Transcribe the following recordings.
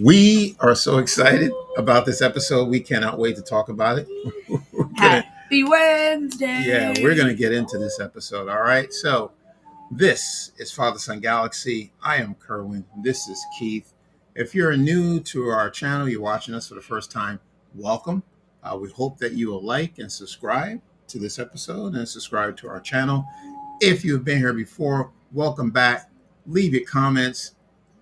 We are so excited about this episode. We cannot wait to talk about it. we're gonna, Happy Wednesday. yeah, we're gonna get into this episode. All right. So this is Father Son Galaxy. I am Kerwin. This is Keith. If you're new to our channel, you're watching us for the first time, welcome. We hope that you will like and subscribe to this episode and subscribe to our channel. If you've been here before, welcome back. Leave your comments.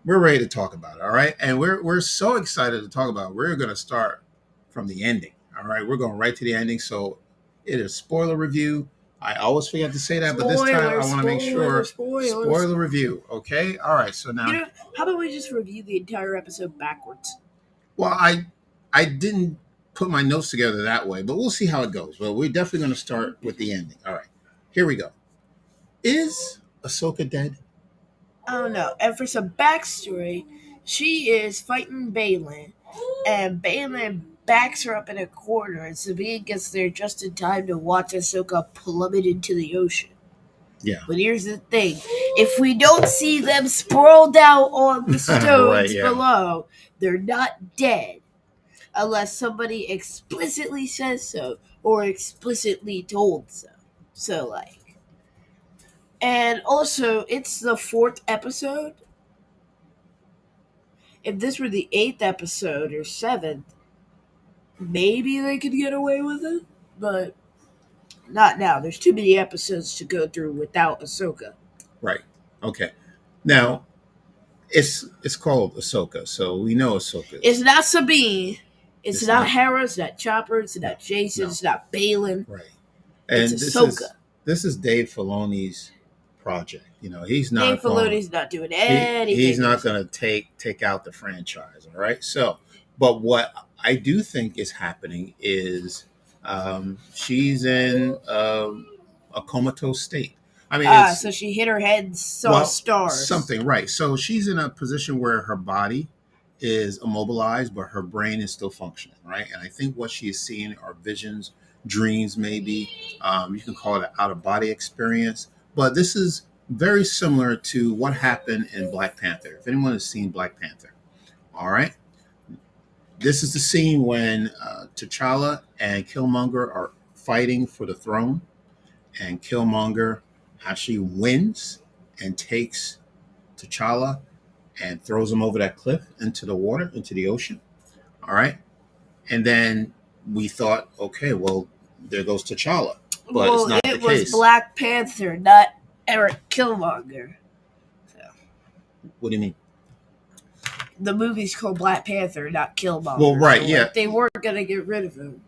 We're ready to talk about it, all right? And we're so excited to talk about it. We're going to start from the ending, all right? We're going right to the ending. So it is spoiler review. I always forget to say that, but this time I want to make sure spoiler review, okay? All right, so now how about we just review the entire episode backwards? well, I didn't put my notes together that way, but we'll see how it goes. Well, we're definitely going to start with the ending. All right, here we go. Is Ahsoka dead? I don't know. And for some backstory, she is fighting Baylan, and Baylan backs her up in a corner, and Sabine gets there just in time to watch Ahsoka plummet into the ocean. Yeah. But here's the thing. If we don't see them sprawled out on the stones below, they're not dead. Unless somebody explicitly says so, or explicitly told so. So, like. And also, it's the 4th episode. If this were the 8th episode or 7th, maybe they could get away with it. But not now. There's too many episodes to go through without Ahsoka. Right. Okay. Now, it's called Ahsoka, so we know Ahsoka. It's not Sabine. It's not Hera. It's not Chopper. It's not Jason. It's not Baylan. Right. And it's Ahsoka. This is Dave Filoni's project. You know, he's not. Dave Filoni's not doing anything. He's not going to take out the franchise. All right. So, but what I do think is happening is she's in a comatose state. I mean, so she hit her head and saw stars. Something, right. So she's in a position where her body is immobilized, but her brain is still functioning, right? And I think what she is seeing are visions, dreams, maybe. You can call it an out-of-body experience. But this is very similar to what happened in Black Panther. If anyone has seen Black Panther, all right? This is the scene when T'Challa and Killmonger are fighting for the throne, and Killmonger actually wins and takes T'Challa and throws him over that cliff into the water, into the ocean. All right. And then we thought, okay, well, there goes T'Challa. But it's not the case. It was Black Panther, not Eric Killmonger. So. What do you mean? The movie's called Black Panther, not Killmonger. Well, right, so yeah. They weren't going to get rid of him.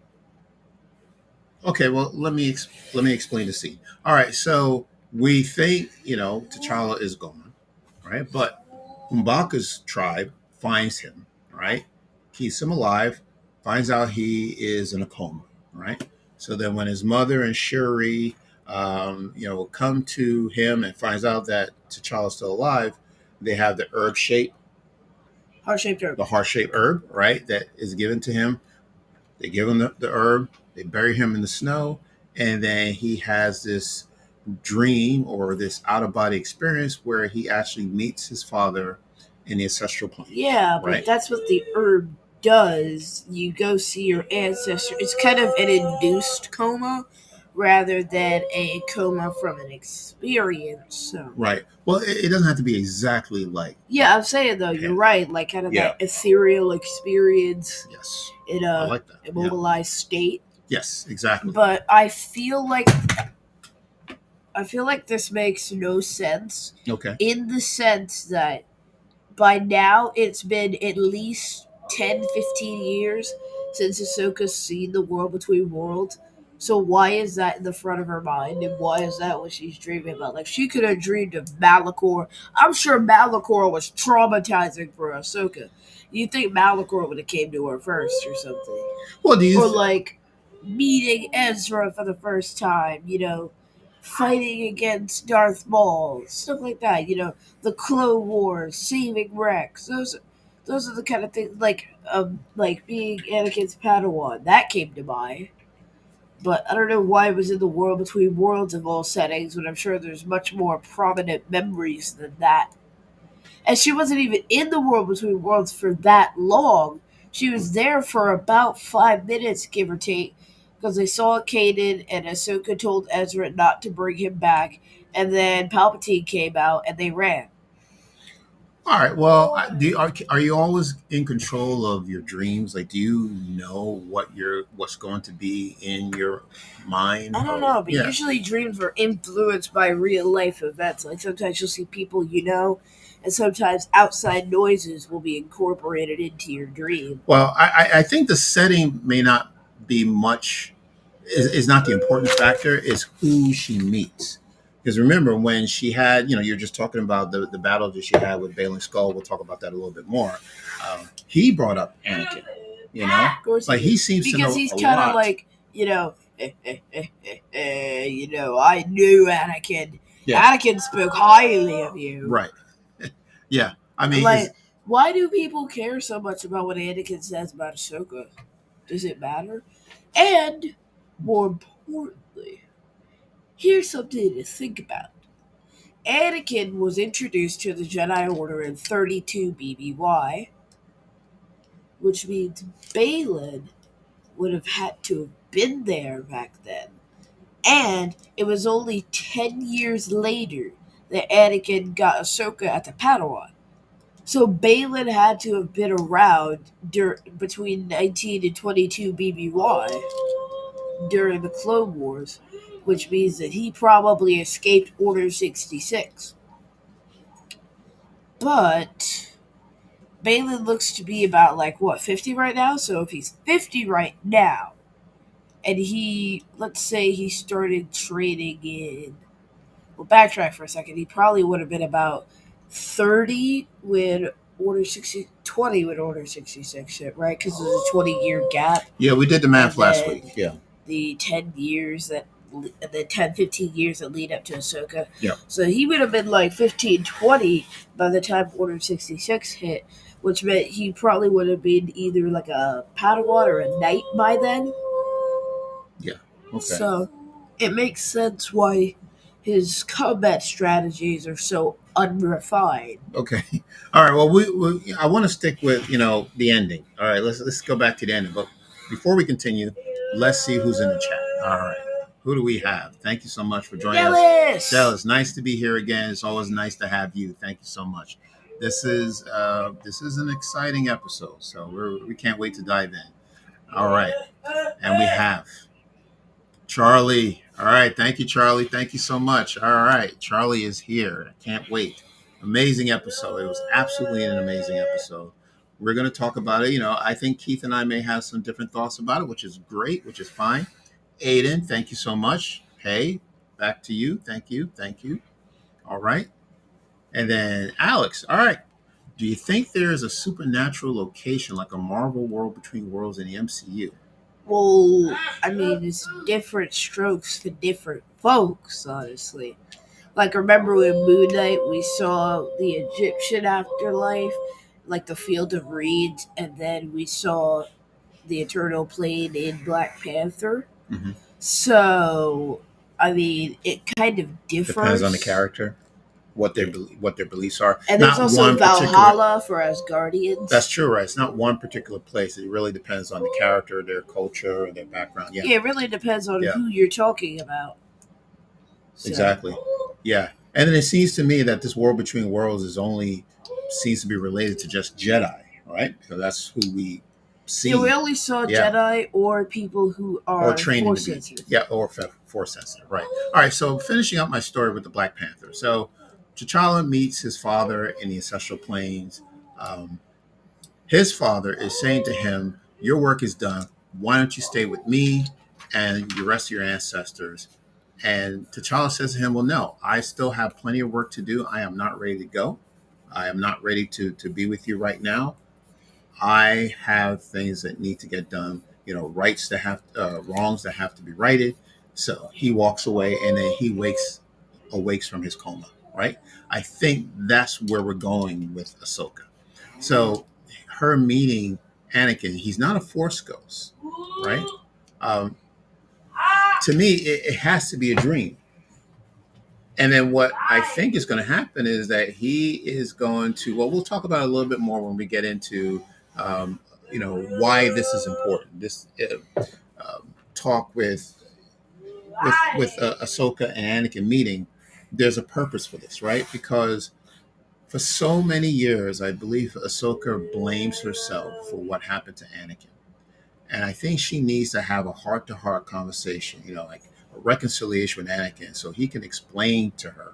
Okay, well, let me explain the scene. All right, so we think, T'Challa is gone, right? But M'Baku's tribe finds him, right? Keeps him alive, finds out he is in a coma, right? So then when his mother and Shuri, come to him and finds out that T'Challa's still alive, they have the heart-shaped herb. The heart-shaped herb, right? That is given to him. They give him the herb. They bury him in the snow. And then he has this dream or this out-of-body experience where he actually meets his father in the ancestral plane. Yeah, but right? That's what the herb does. You go see your ancestor. It's kind of an induced coma rather than a coma from an experience. So. Right. Well, it doesn't have to be exactly like. Yeah, I'm saying though, you're right. Like kind of that ethereal experience. Yes. In a like immobilized state. Yes, exactly. But I feel like this makes no sense. Okay. In the sense that by now it's been at least 10, 15 years since Ahsoka's seen the world between worlds. So why is that in the front of her mind? And why is that what she's dreaming about? Like, she could have dreamed of Malachor. I'm sure Malachor was traumatizing for Ahsoka. You think Malachor would have came to her first or something? Well, like meeting Ezra for the first time, fighting against Darth Maul, stuff like that. The Clone Wars, saving Rex. Those are the kind of things like being Anakin's Padawan. That came to mind. But I don't know why it was in the world between worlds of all settings, when I'm sure there's much more prominent memories than that. And she wasn't even in the world between worlds for that long. She was there for about 5 minutes, give or take, because they saw Kanan and Ahsoka told Ezra not to bring him back, and then Palpatine came out and they ran. All right. Well, are you always in control of your dreams? Like, do you know what's going to be in your mind? I don't Or know, but yeah. usually dreams are influenced by real life events. Like sometimes you'll see people you know, and sometimes outside noises will be incorporated into your dream. Well, I think the setting may not be much is not the important factor. Is who she meets. Because remember when she had, you're just talking about the battle that she had with Balin Skull. We'll talk about that a little bit more. He brought up Anakin. Of course he Like he did. seems to Because know he's a kind of lot. like, I knew Anakin. Yeah. Anakin spoke highly of you. Right. Yeah. I mean, is Like, why do people care so much about what Anakin says about Ahsoka? Does it matter? And, more importantly, here's something to think about. Anakin was introduced to the Jedi Order in 32 BBY, which means Balin would have had to have been there back then. And it was only 10 years later that Anakin got Ahsoka at the Padawan. So Balin had to have been around between 19 and 22 BBY during the Clone Wars, which means that he probably escaped Order 66. But Balin looks to be about like what, 50 right now? So if he's 50 right now, and let's say he started training in, well, backtrack for a second, he probably would have been about 30 when Order 60, 20 when Order 66 hit, right? Because there's a 20-year gap. yeah, we did the And math last then week. Yeah. the 10 years the 10, 15 years that lead up to Ahsoka. Yeah. So he would have been like 15, 20 by the time Order 66 hit, which meant he probably would have been either like a Padawan or a Knight by then. Yeah. Okay. So it makes sense why his combat strategies are so unrefined. Okay. All right. Well, I want to stick with the ending. All right. Let's go back to the ending. But before we continue, let's see who's in the chat. All right. Who do we have? Thank you so much for joining us. Dallas! Dallas, nice to be here again. It's always nice to have you. Thank you so much. This is an exciting episode, so we can't wait to dive in. All right, and we have Charlie. All right, thank you, Charlie. Thank you so much. All right, Charlie is here. I can't wait. Amazing episode. It was absolutely an amazing episode. We're going to talk about it. I think Keith and I may have some different thoughts about it, which is great, which is fine. Aiden, thank you so much. Hey, back to you. Thank you. Thank you. All right. And then Alex. All right. Do you think there is a supernatural location like a Marvel World Between Worlds in the MCU? Well, I mean, it's different strokes for different folks, honestly. Like, remember in Moon Knight, we saw the Egyptian afterlife, like the Field of Reeds, and then we saw the Eternal Plane in Black Panther. Mm-hmm. So, I mean, it kind of differs. Depends on the character, what their beliefs are. And there's Not also one particular. Valhalla for Asgardians. That's true, right? It's not one particular place. It really depends on the character, their culture, their background. Yeah. Yeah, it really depends on Yeah. who you're talking about. So, Exactly. Yeah. And then it seems to me that this world between worlds seems to be related to just Jedi, right? So that's who we see. yeah, we only saw Yeah. Jedi or people who are Or training force to be. sensitive. Yeah, or force sensitive, right. All right, so finishing up my story with the Black Panther. So T'Challa meets his father in the ancestral plains. Um, his father is saying to him, your work is done. Why don't you stay with me and the rest of your ancestors? And T'Challa says to him, well, no, I still have plenty of work to do. I am not ready to go. I am not ready to be with you right now. I have things that need to get done, wrongs that have to be righted. So he walks away and then he awakes from his coma, right? I think that's where we're going with Ahsoka. So her meeting Anakin, he's not a force ghost, right? To me, it has to be a dream. And then what I think is going to happen is that he is going to, well, we'll talk about it a little bit more when we get into, um, why this is important. This talk with Ahsoka and Anakin meeting, there's a purpose for this, right? Because for so many years, I believe Ahsoka blames herself for what happened to Anakin. And I think she needs to have a heart to heart conversation, like a reconciliation with Anakin so he can explain to her,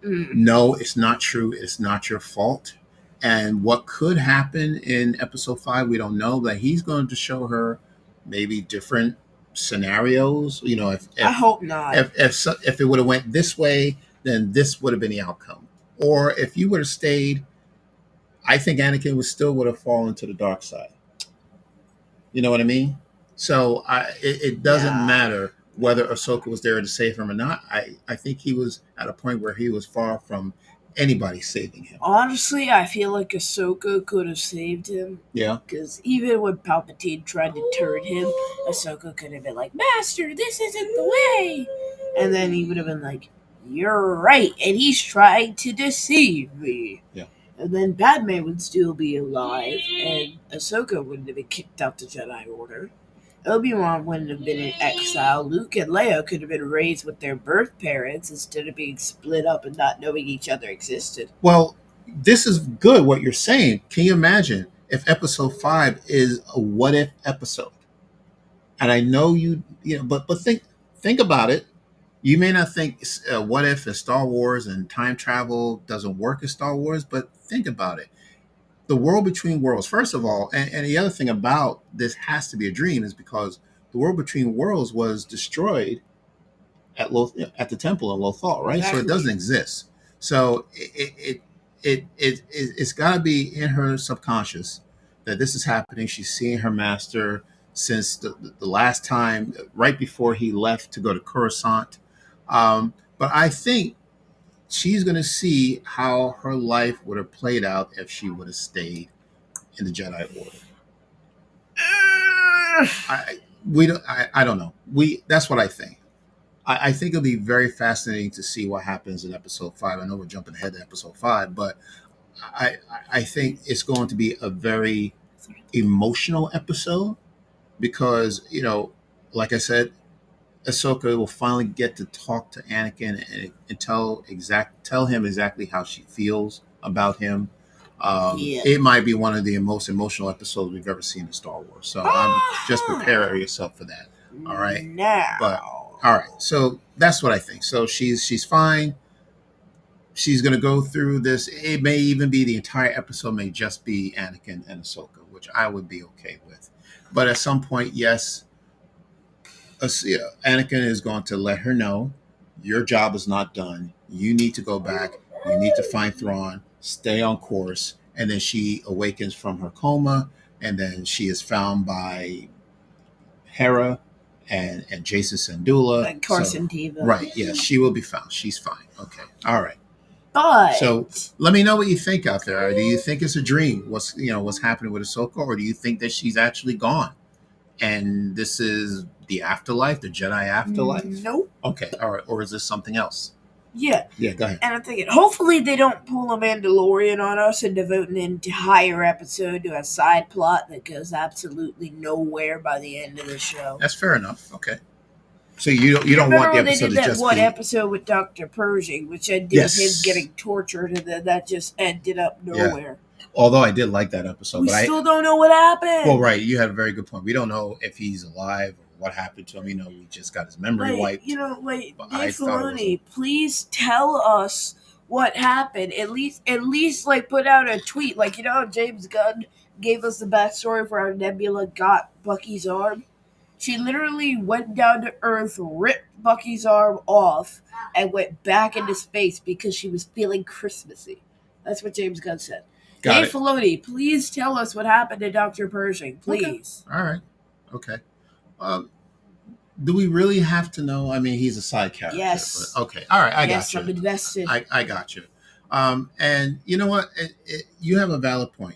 Mm. no, it's not true. It's not your fault. And what could happen in episode 5, we don't know, but he's going to show her maybe different scenarios. If I if hope not. if it would have went this way, then this would have been the outcome. Or if you would have stayed, I think Anakin would have fallen to the dark side. You know what I mean? So it doesn't Yeah. matter whether Ahsoka was there to save him or not. I think he was at a point where he was far from anybody saving him. Honestly, I feel like Ahsoka could have saved him. Yeah. Because even when Palpatine tried to turn him, Ahsoka could have been like, Master, this isn't the way. And then he would have been like, you're right, and he's trying to deceive me. Yeah. And then Padme would still be alive, and Ahsoka wouldn't have been kicked out the Jedi Order. Obi-Wan wouldn't have been in exile. Luke and Leia could have been raised with their birth parents instead of being split up and not knowing each other existed. Well, this is good what you're saying. Can you imagine if episode 5 is a what if episode? And I know but think about it. You may not think what if in Star Wars and time travel doesn't work in Star Wars, but think about it. The world between worlds, first of all, and the other thing about this has to be a dream is because the world between worlds was destroyed at the temple in Lothal, right? So it Exactly. doesn't exist. So it's got to be in her subconscious that this is happening. She's seeing her master since the last time, right before he left to go to Coruscant. But I think she's going to see how her life would have played out if she would have stayed in the Jedi Order. I don't know. That's what I think. I think it'll be very fascinating to see what happens in episode 5. I know we're jumping ahead to episode 5, but I I think it's going to be a very emotional episode because like I said, Ahsoka will finally get to talk to Anakin and tell him exactly how she feels about him. Yeah. It might be one of the most emotional episodes we've ever seen in Star Wars. So I'm just prepare yourself for that. All right. Now. But all right. So that's what I think. So she's fine. She's going to go through this. It may even be the entire episode may just be Anakin and Ahsoka, which I would be okay with. But at some point, yes, Anakin is going to let her know your job is not done. You need to go back. You need to find Thrawn. Stay on course. And then she awakens from her coma, and then she is found by Hera and Jason Sandula. And Carson Teva. Right. Yes, she will be found. She's fine. Okay. All right. But So let me know what you think out there. Do you think it's a dream? What's happening with Ahsoka, or do you think that she's actually gone, and this is the afterlife, the Jedi afterlife? Nope. Okay, all right. Or is this something else? Yeah. Yeah, go ahead. And I'm thinking, hopefully they don't pull a Mandalorian on us and devote an entire episode to a side plot that goes absolutely nowhere by the end of the show. That's fair enough. Okay. So you don't want the episode they did to that just one be episode with Dr. Pershing, which ended Yes. with him getting tortured, and then that just ended up nowhere. Although I did like that episode, We but still don't know what happened. well, right, you had a very good point. We don't know if he's alive or what happened to him. We just got his memory wiped. But I Dave thought it was Filoni, please tell us what happened. At least, like put out a tweet, like how James Gunn gave us the backstory for how Nebula got Bucky's arm. She literally went down to Earth, ripped Bucky's arm off, and went back into space because she was feeling Christmassy. That's what James Gunn said. Got Dave it. Filoni, please tell us what happened to Dr. Pershing, please. All right. Okay. Do we really have to know? I mean, he's a side character. Yes. But okay. All right. I Yes, got I'm you. invested. I got you. And you know what? You have a valid point.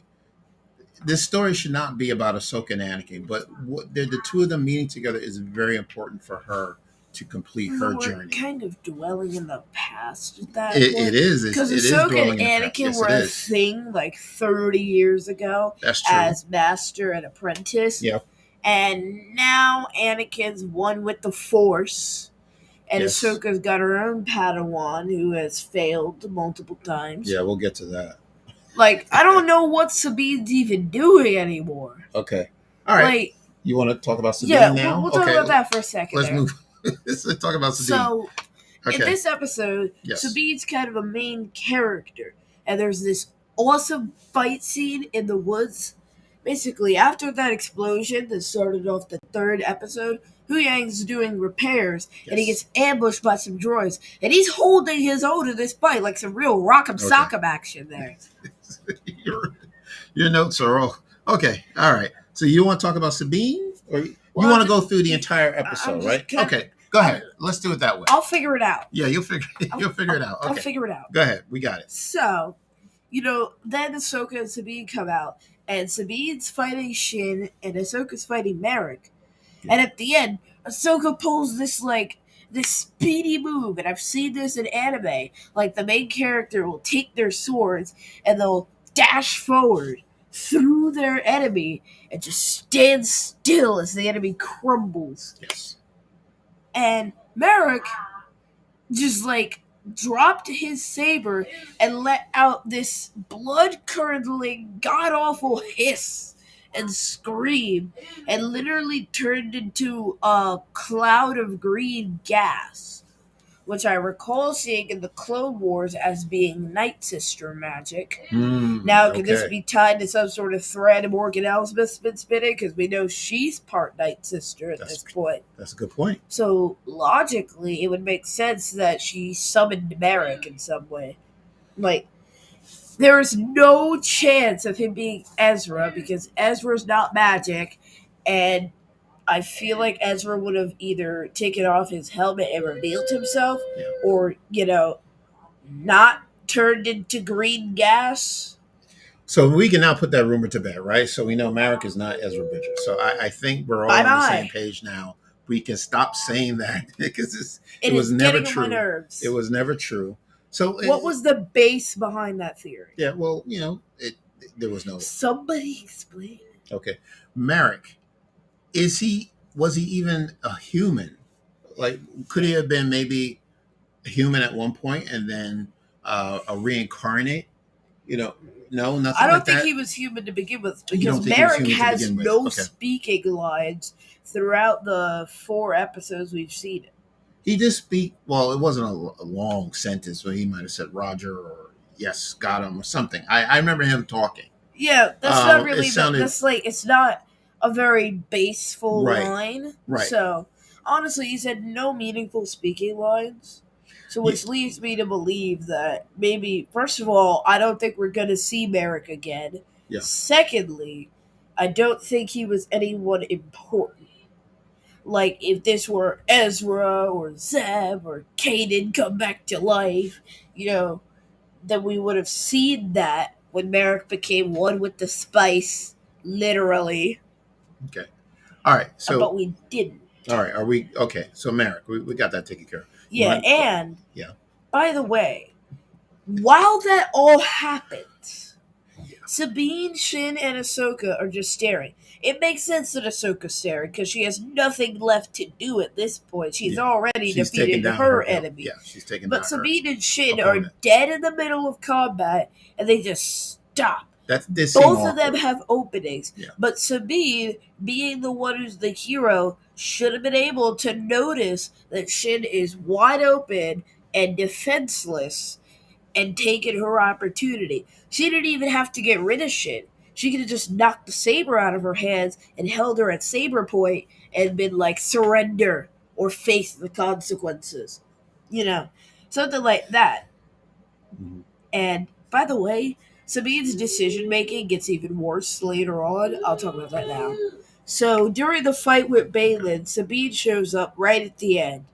This story should not be about Ahsoka and Anakin, but the two of them meeting together is very important for her to complete her We're journey. kind of dwelling in the past at that It, point. it is. Because It is Ahsoka dwelling and in the past. Anakin Yes, were it a is. thing like 30 years ago That's true. as master and apprentice. Yep. And now Anakin's one with the Force. And Yes. Ahsoka's got her own Padawan who has failed multiple times. Yeah, we'll get to that. Like, I don't know what Sabine's even doing anymore. Okay. All right. Like, you want to talk about Sabine yeah, now? we'll talk about that for a second. Let's move. Let's talk about Sabine. So, in this episode, Yes. Sabine's kind of a main character, and there's this awesome fight scene in the woods. Basically, after that explosion that started off the third episode, Hu Yang's doing repairs, and he gets ambushed by some droids, and he's holding his own in this fight, like some real rock'em sock'em action there. Your notes are all okay. All right. So you want to talk about Sabine, or you want to go through the entire episode, right? Okay. Go ahead. Let's do it that way. I'll figure it out. Yeah, you'll figure it out. Okay. I'll figure it out. Go ahead. We got it. So, then Ahsoka and Sabine come out, and Sabine's fighting Shin, and Ahsoka's fighting Merrick. Yeah. And at the end, Ahsoka pulls this speedy move, and I've seen this in anime. Like, the main character will take their swords, and they'll dash forward through their enemy, and just stand still as the enemy crumbles. Yes. And Merrick just, dropped his saber and let out this blood-curdling, god-awful hiss and scream, and literally turned into a cloud of green gas, which I recall seeing in the Clone Wars as being Night Sister magic. Now, could this be tied to some sort of thread Morgan Elsbeth's been spinning? Because we know she's part Night Sister at this point. That's a good point. So, logically, it would make sense that she summoned Merrick in some way. Like, there is no chance of him being Ezra, because Ezra's not magic, and I feel like Ezra would have either taken off his helmet and revealed himself, or, not turned into green gas. So we can now put that rumor to bed, right? So we know Merrick is not Ezra Bridger. So I think we're all on the same page now. We can stop saying that because it was never true. On my nerves. It was never true. So what was the base behind that theory? Yeah, well, there was no. Somebody explain. Okay, Merrick, was he even a human? Like, could he have been maybe a human at one point and then a reincarnate? No, nothing. I don't like think that. He was human to begin with, because Merrick has no speaking lines throughout the 4 episodes we've seen it. He did speak. Well, it wasn't a long sentence, but he might have said Roger or yes, got him or something. I remember him talking. Yeah, that's not really. It's not a very baseful line. Right. So honestly, he said no meaningful speaking lines. So which leads me to believe that maybe, first of all, I don't think we're going to see Merrick again. Yeah. Secondly, I don't think he was anyone important. Like, if this were Ezra or Zeb or Kanan come back to life, then we would have seen that when Merrick became one with the spice, literally. Okay. All right. So, but we didn't. All right. Are we okay? So Merrick, we got that taken care of. Yeah, and by the way, while that all happens, Sabine, Shin, and Ahsoka are just staring. It makes sense that Ahsoka's staring because she has nothing left to do at this point. She's already defeated her enemy. Yeah, she's taken down. But Sabine and Shin are dead in the middle of combat, and they just stop. Both of them have openings, but Sabine, being the one who's the hero, should have been able to notice that Shin is wide open and defenseless and taken her opportunity. She didn't even have to get rid of Shin. She could have just knocked the saber out of her hands and held her at saber point and been like, surrender or face the consequences. Something like that. Mm-hmm. And by the way, Sabine's decision-making gets even worse later on. I'll talk about that now. So, during the fight with Baylan, Sabine shows up right at the end,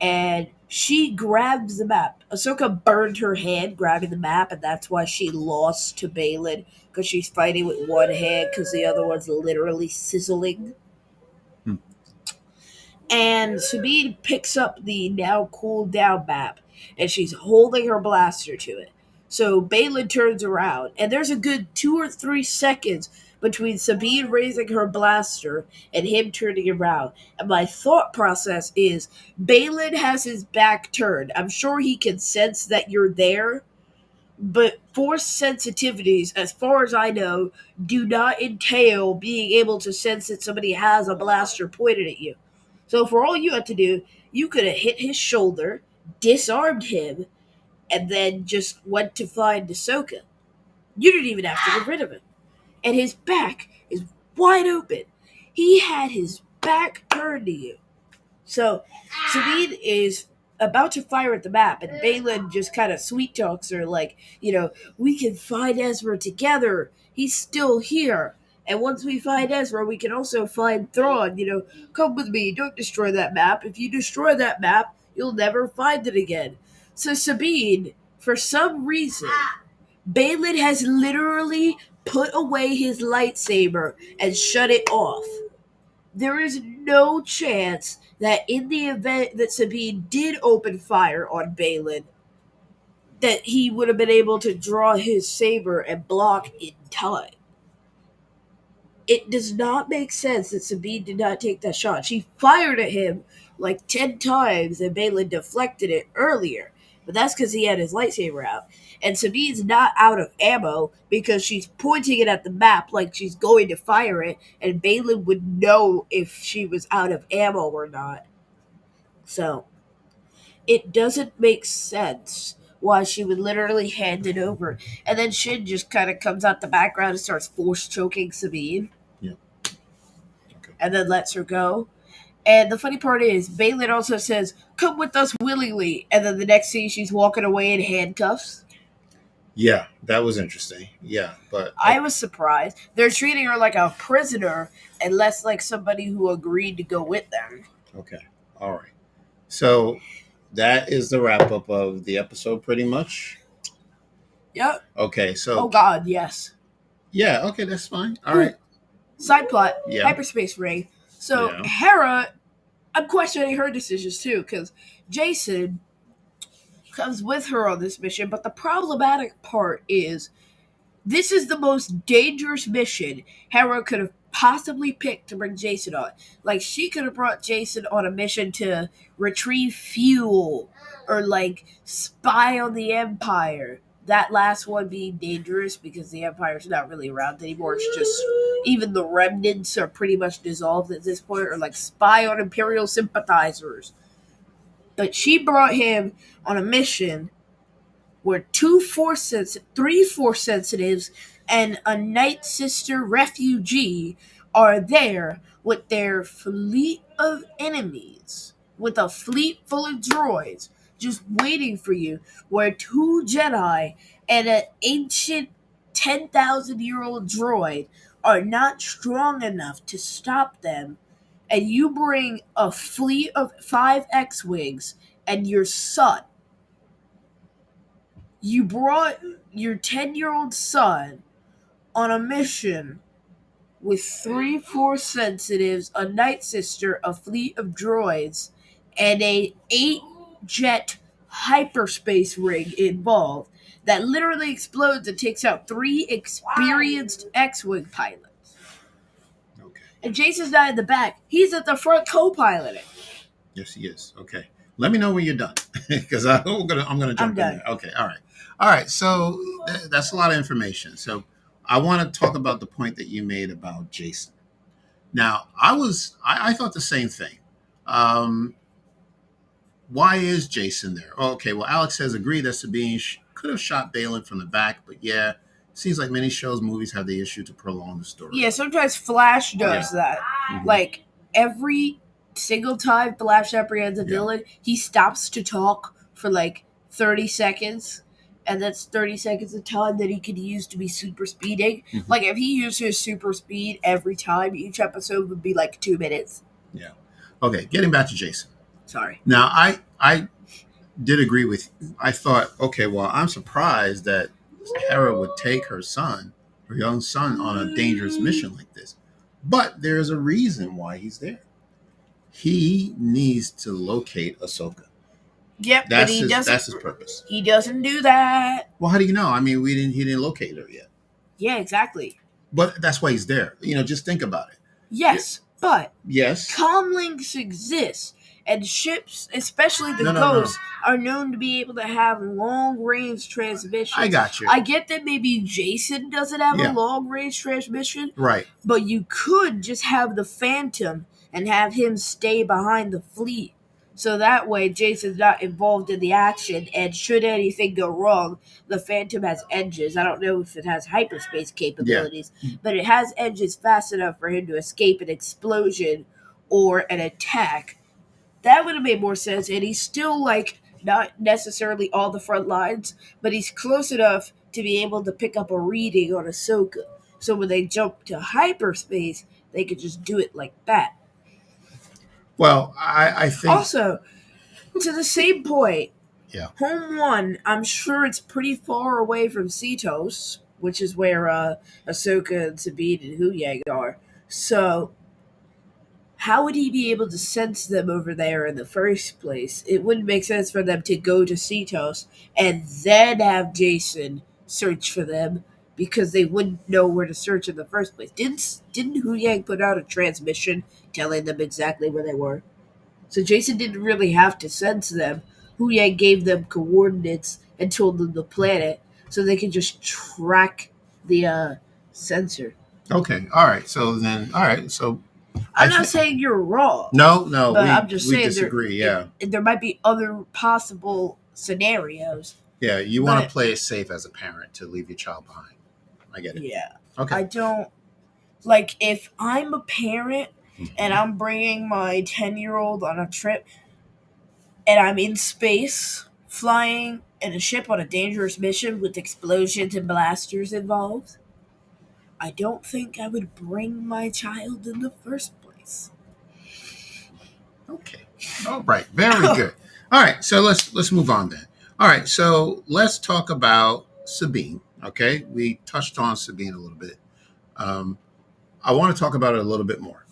and she grabs the map. Ahsoka burned her hand grabbing the map, and that's why she lost to Baylan, because she's fighting with one hand because the other one's literally sizzling. And Sabine picks up the now cooled down map, and she's holding her blaster to it. So Balin turns around, and there's a good 2 or 3 seconds between Sabine raising her blaster and him turning around. And my thought process is Balin has his back turned. I'm sure he can sense that you're there, but force sensitivities, as far as I know, do not entail being able to sense that somebody has a blaster pointed at you. So for all you had to do, you could have hit his shoulder, disarmed him, and then just went to find Ahsoka. You didn't even have to get rid of him. And his back is wide open. He had his back turned to you. So Sabine is about to fire at the map, and Balin just kind of sweet talks her, like, we can find Ezra together. He's still here. And once we find Ezra, we can also find Thrawn. Come with me. Don't destroy that map. If you destroy that map, you'll never find it again. So Sabine, for some reason, Balin has literally put away his lightsaber and shut it off. There is no chance that in the event that Sabine did open fire on Balin, that he would have been able to draw his saber and block in time. It does not make sense that Sabine did not take that shot. She fired at him like 10 times and Balin deflected it earlier. But that's because he had his lightsaber out. And Sabine's not out of ammo because she's pointing it at the map like she's going to fire it, and Balin would know if she was out of ammo or not. So, it doesn't make sense why she would literally hand it over. And then Shin just kind of comes out the background and starts force choking Sabine. Yeah. Okay. And then lets her go. And the funny part is, Balin also says, "Come with us willingly." And then the next scene, she's walking away in handcuffs. Yeah, that was interesting. Yeah, but I was surprised. They're treating her like a prisoner and less like somebody who agreed to go with them. okay. All right. So that is the wrap up of the episode pretty much. Yep. Okay, so Oh God, yes. yeah, okay, that's fine. All right. Side plot, Yeah. hyperspace ring. So Yeah. Hera, I'm questioning her decisions too, because Jason comes with her on this mission, but the problematic part is this is the most dangerous mission Hera could have possibly picked to bring Jason on. Like, she could have brought Jason on a mission to retrieve fuel or, like, spy on the Empire. That last one being dangerous because the Empire's not really around anymore. It's just, even the remnants are pretty much dissolved at this point, or, like, spy on Imperial sympathizers. But she brought him on a mission where three Force sensitives and a Night Sister refugee are there with their fleet of enemies, with a fleet full of droids just waiting for you, where 2 Jedi and an ancient 10,000-year-old droid are not strong enough to stop them, and you bring a fleet of 5 X-Wings and your son. You brought your 10-year-old son on a mission with 3 Force sensitives, a Night Sister, a fleet of droids, and a 8-jet hyperspace ring involved that literally explodes and takes out 3 experienced X-Wing pilots. Okay. And Jason's not in the back. He's at the front co-piloting. Yes, he is. Okay. Let me know when you're done, because I'm gonna jump in there. Okay. All right. So that's a lot of information. So I want to talk about the point that you made about Jason. Now, I thought the same thing. Why is Jason there? Okay. Well, Alex says agree that Sabine could have shot Balin from the back, but yeah, seems like many shows, movies have the issue to prolong the story. Yeah, sometimes Flash does that. Mhm. Like, every single time Flash apprehends a villain, he stops to talk for like 30 seconds. And that's 30 seconds of time that he could use to be super speeding. Mhm. Like, if he used his super speed every time, each episode would be like 2 minutes. Yeah. Okay, getting back to Jason. Sorry. Now, I did agree with you. I thought, okay, well, I'm surprised that Hera would take her young son, on a dangerous mission like this. But there's a reason why he's there. He needs to locate Ahsoka. Yep, but That's his purpose. He doesn't do that. Well, how do you know? I mean, he didn't locate her yet. Yeah, exactly. But that's why he's there. Just think about it. Yes, but Yes. comlinks exist, and ships, especially the No, no, no. Ghosts, are known to be able to have long-range transmissions. I got you. I get that maybe Jason doesn't have Yeah. a long-range transmission, Right. but you could just have the Phantom and have him stay behind the fleet. So that way, Jason's not involved in the action, and should anything go wrong, the Phantom has engines. I don't know if it has hyperspace capabilities, but it has engines fast enough for him to escape an explosion or an attack. That would have made more sense, and he's still, like, not necessarily on the front lines, but he's close enough to be able to pick up a reading on Ahsoka. So when they jump to hyperspace, they could just do it like that. Well, I think. Also, to the same point, Yeah. Home 1, I'm sure it's pretty far away from Cetos, which is where Ahsoka and Sabine and Huyang are. So, how would he be able to sense them over there in the first place? It wouldn't make sense for them to go to Cetos and then have Jason search for them because they wouldn't know where to search in the first place. Didn't Huyang put out a transmission telling them exactly where they were? So Jason didn't really have to sense them. Huyang gave them coordinates and told them the planet so they could just track the sensor. Okay. All right. So then. All right. So. I'm not saying you're wrong. No. But I'm just saying disagree. there might be other possible scenarios. Yeah. You want to play it safe as a parent to leave your child behind. I get it. Yeah. Okay. I don't like if I'm a parent and I'm bringing my 10-year-old on a trip and I'm in space flying in a ship on a dangerous mission with explosions and blasters involved. I don't think I would bring my child in the first place. Okay. All right. Very good. All right. So let's move on then. All right. So let's talk about Sabine. Okay. We touched on Sabine a little bit. I want to talk about it a little bit more.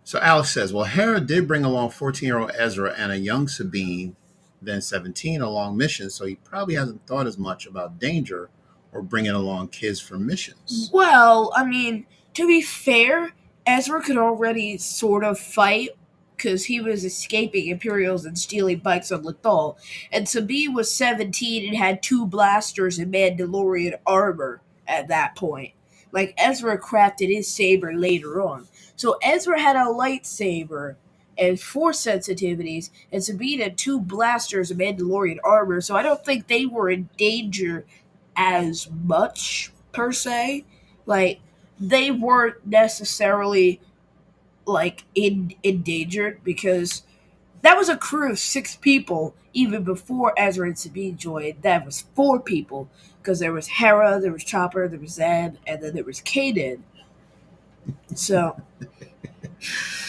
So Alex says, well, Hera did bring along 14-year-old Ezra and a young Sabine, then 17, along missions, so he probably hasn't thought as much about danger or bringing along kids for missions. Well, I mean, to be fair, Ezra could already sort of fight because he was escaping Imperials and stealing bikes on Lothal, and Sabine was 17 and had 2 blasters and Mandalorian armor at that point. Like, Ezra crafted his saber later on. So Ezra had a lightsaber and 4 sensitivities, and Sabine had 2 blasters and Mandalorian armor, so I don't think they were in danger as much, per se. Like, they weren't necessarily, like, endangered because that was a crew of 6 people even before Ezra and Sabine joined. That was 4 people because there was Hera, there was Chopper, there was Zeb, and then there was Kanan. So,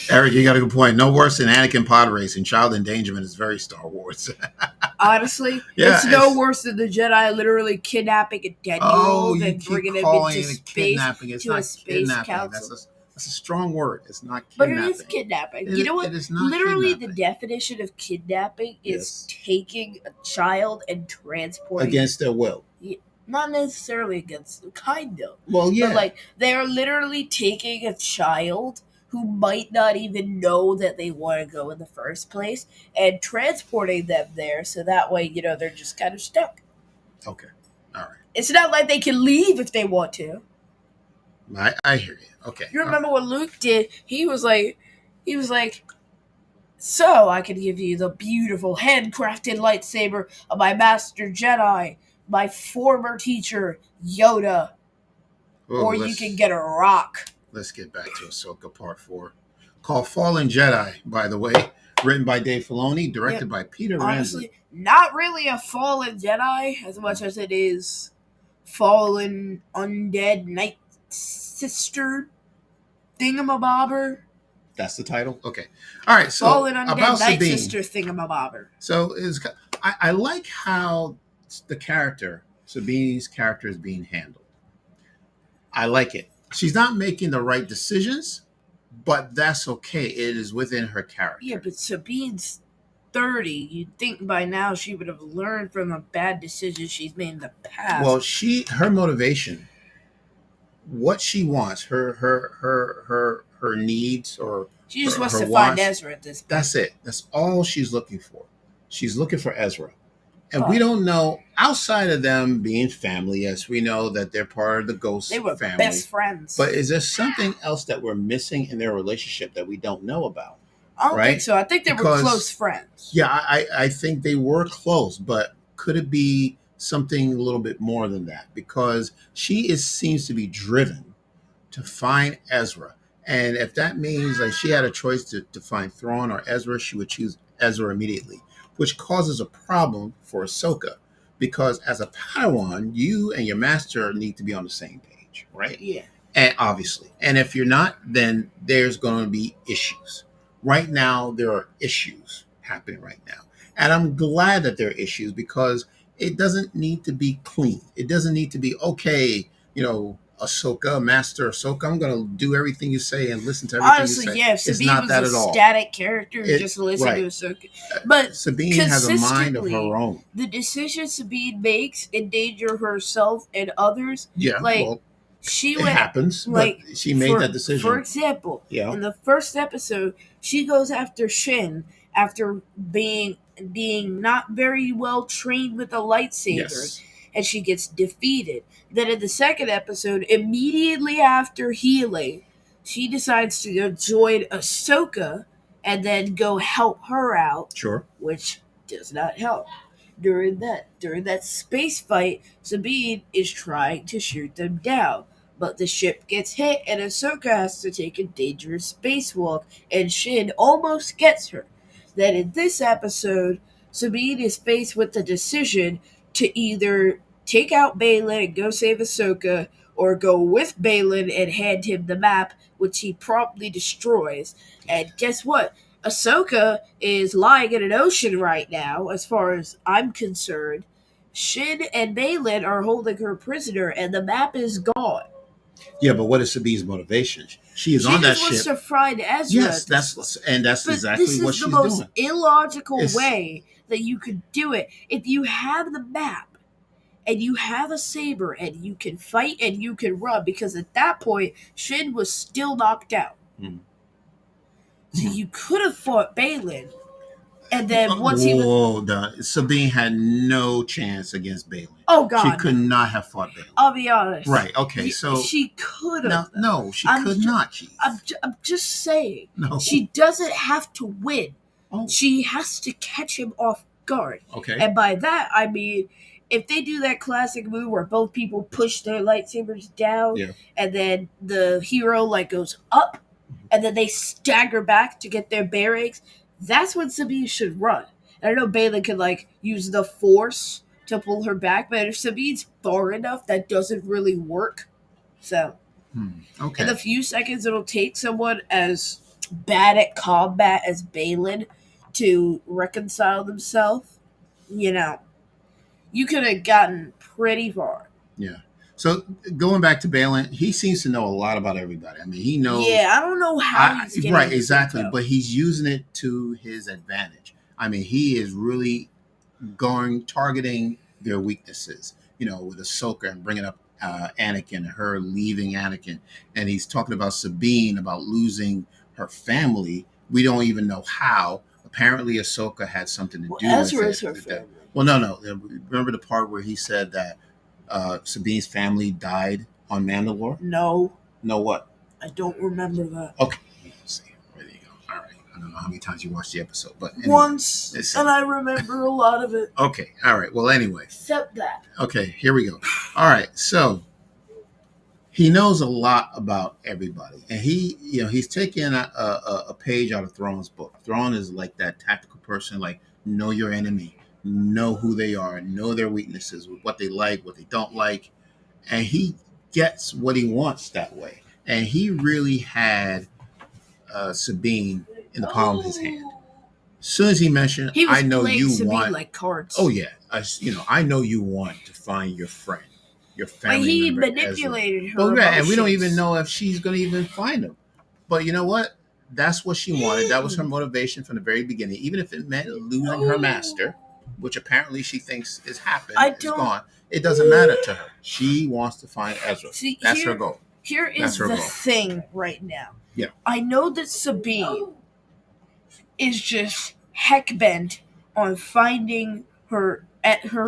Eric, you got a good point. No worse than Anakin pod racing. Child endangerment is very Star Wars. honestly, it's no worse than the Jedi literally kidnapping a 10-year-old and bringing him into space to a space council. That's a strong word. It's not kidnapping. But it is kidnapping. You know what? It is not literally, kidnapping. the definition of kidnapping is taking a child and transporting against their will. Not necessarily against, kind of. Well, yeah. But, like, they are literally taking a child who might not even know that they want to go in the first place and transporting them there so that way, they're just kind of stuck. Okay. All right. It's not like they can leave if they want to. I hear you. Okay. You remember what Luke did? He was like, so I can give you the beautiful handcrafted lightsaber of my master Jedi, my former teacher, Yoda. Or you can get a rock. Let's get back to Ahsoka Part 4. Called Fallen Jedi, by the way. Written by Dave Filoni, directed by Peter Honestly, Ramsey. Not really a fallen Jedi as much as it is fallen undead night sister thingamabobber. That's the title? Okay. All right, so fallen undead about night Sabine. Sister thingamabobber. So I like how the character, Sabine's character, is being handled. I like it. She's not making the right decisions, but that's okay. It is within her character. Yeah, but Sabine's 30. You'd think by now she would have learned from a bad decision she's made in the Well, past. her motivation, what she wants, her needs or She just wants her to find wants. Ezra at this point. That's it. That's all she's looking for. She's looking for Ezra. And we But don't know, outside of them being family, yes, we know that they're part of the Ghost they were family. best friends. But is there something else that we're missing in their relationship that we don't know about? I don't right? think so. I think they were Because- close friends. Yeah, I think they were close, but could it be something a little bit more than that? Because seems to be driven to find Ezra. And if that means like she had a choice to find Thrawn or Ezra, she would choose Ezra immediately, which causes a problem for Ahsoka. Because as a Padawan, you and your master need to be on the same page, right? Yeah. And obviously. And if you're not, then there's going to be issues. Right now, there are issues happening right now. And I'm glad that there are issues because it doesn't need to be clean. It doesn't need to be, okay, Ahsoka, Master Ahsoka, I'm going to do everything you say and listen to everything Honestly, you say. yeah, if It's Sabine not was that a at all. static character, just listen right. to Ahsoka. But Sabine has a mind of her own. the decisions Sabine makes endanger herself and others. Yeah, like she it went, happens, like but she made that decision. For example, Yeah. in the first episode, she goes after Shin after being not very well trained with a lightsaber. Yes. And she gets defeated. Then in the second episode, immediately after healing, she decides to go join Ahsoka and then go help her out. Sure. Which does not help. During that space fight, Sabine is trying to shoot them down. But the ship gets hit and Ahsoka has to take a dangerous spacewalk and Shin almost gets her. Then in this episode, Sabine is faced with the decision to either take out Baylan and go save Ahsoka, or go with Baylan and hand him the map, which he promptly destroys. And guess what? Ahsoka is lying in an ocean right now, as far as I'm concerned. Shin and Baylan are holding her prisoner, and the map is gone. Yeah, but what is Sabine's motivation? She is on that ship. She just wants to find Ezra. Yes, that's exactly what she's doing. This is the most illogical way that you could do it. If you have the map and you have a saber and you can fight and you can run, because at that point Shin was still knocked out. So you could have fought Baylan, and then once he was... Sabine had no chance against Baylan. Oh God, she could not have fought Baylan. I'll be honest. Right? Okay, so she could have. No, she could not. I'm just saying. No, she doesn't have to win. Oh. She has to catch him off guard. Okay, and by that I mean, if they do that classic move where both people push their lightsabers down, and then the hero goes up, and then they stagger back to get their bearings, that's when Sabine should run. And I know Baylan can use the Force to pull her back, but if Sabine's far enough, that doesn't really work. So, okay. in the few seconds it'll take someone as bad at combat as Baylan to reconcile themselves, you could have gotten pretty far. Yeah. So going back to Baylan, he seems to know a lot about everybody. I mean, he knows. Yeah, I don't know how he's getting right, exactly, but he's using it to his advantage. I mean, he is really targeting their weaknesses. With Ahsoka and bringing up Anakin, her leaving Anakin, and he's talking about Sabine, about losing her family. We don't even know how. Apparently, Ahsoka had something to do Ezra with is her that. family. Well, no. Remember the part where he said that Sabine's family died on Mandalore? No. No what? I don't remember that. Okay. Let's see. There you go. All right. I don't know how many times you watched the episode, but anyway, once, and I remember a lot of it. Okay. All right. Well, anyway. Except that. Okay. Here we go. All right. So he knows a lot about everybody, and he's taking a page out of Thrawn's book. Thrawn is like that tactical person, know your enemy, know who they are, know their weaknesses, what they like, what they don't like, and he gets what he wants that way. And he really had Sabine in the palm of his hand. As soon as he mentioned, he was I know you Sabine want like cards. Oh yeah, I know you want to find your friend, your family he member. Manipulated her. Oh yeah, and we don't emotions. even know if she's going to even find him. But you know what? That's what she wanted. That was her motivation from the very beginning. Even if it meant losing her master, which apparently she thinks has happened, I is don't gone. It doesn't matter to her. She wants to find Ezra. see That's her goal. here That's is her the goal. thing right now. Yeah. I know that Sabine is just heck bent on finding her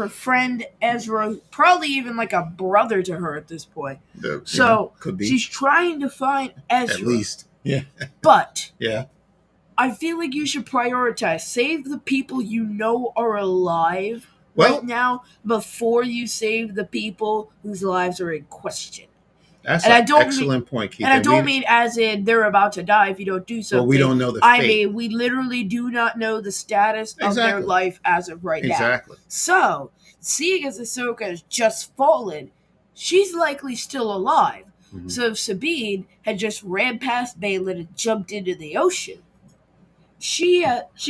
friend Ezra, probably even like a brother to her at this point. So could be. she's trying to find Ezra. At least. Yeah. But Yeah. I feel like you should prioritize. Save the people you know are alive Well, right now before you save the people whose lives are in question. that's And I an don't excellent point, Keith. And I don't mean as in they're about to die if you don't do something. Well, we don't know the I fate. mean, we literally do not know the status of their Exactly. life as of right now. Exactly. So, seeing as Ahsoka has just fallen, she's likely still alive. Mhm. So if Sabine had just ran past Balin and jumped into the ocean, she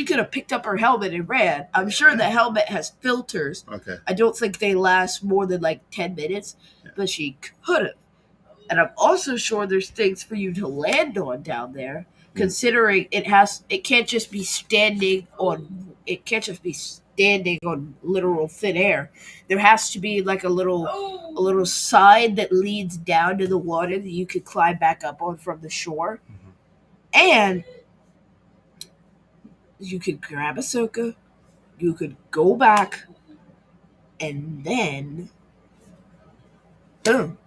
could have picked up her helmet and ran. I'm sure the helmet has filters. Okay. I don't think they last more than like 10 minutes, Yeah. but she could have. And I'm also sure there's things for you to land on down there, considering it can't just be standing on literal thin air. There has to be like a little side that leads down to the water that you could climb back up on from the shore. And you could grab Ahsoka, you could go back, and then boom.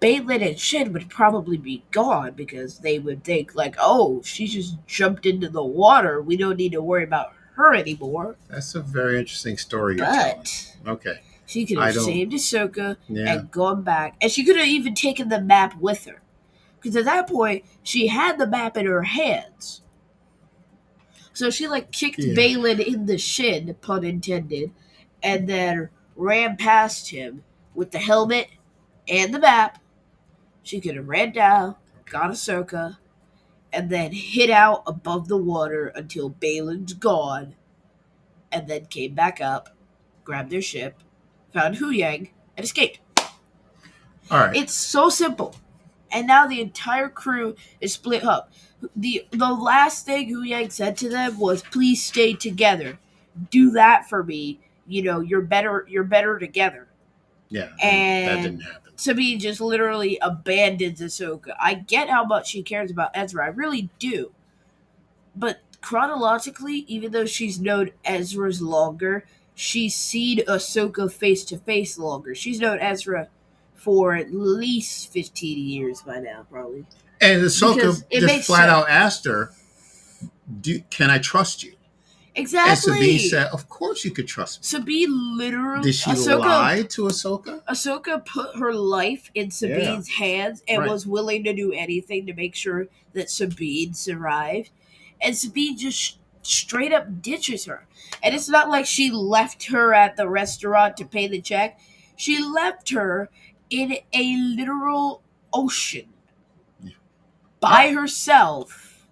Balin and Shin would probably be gone because they would think like, oh, she just jumped into the water. We don't need to worry about her anymore. That's a very interesting story you're telling. But Okay. she could have saved Ahsoka Yeah. and gone back. And she could have even taken the map with her. Because at that point, she had the map in her hands. So she like kicked Balin in the shin, pun intended, and then ran past him with the helmet and the map. She could have ran down, got Ahsoka, and then hid out above the water until Balin's gone, and then came back up, grabbed their ship, found Huyang, and escaped. All right. It's so simple. And now the entire crew is split up. The last thing Huyang said to them was, "Please stay together. Do that for me. You know, you're better together." Yeah. And that didn't happen. Sabine just literally abandons Ahsoka. I get how much she cares about Ezra. I really do. But chronologically, even though she's known Ezra's longer, she's seen Ahsoka face to face longer. She's known Ezra for at least 15 years by now, probably. And Ahsoka just flat out asked her, can I trust you? Exactly. And Sabine said, of course you could trust me. Sabine literally... Did she lie to Ahsoka? Ahsoka put her life in Sabine's hands and was willing to do anything to make sure that Sabine survived. And Sabine just straight up ditches her. And it's not like she left her at the restaurant to pay the check. She left her in a literal ocean by herself.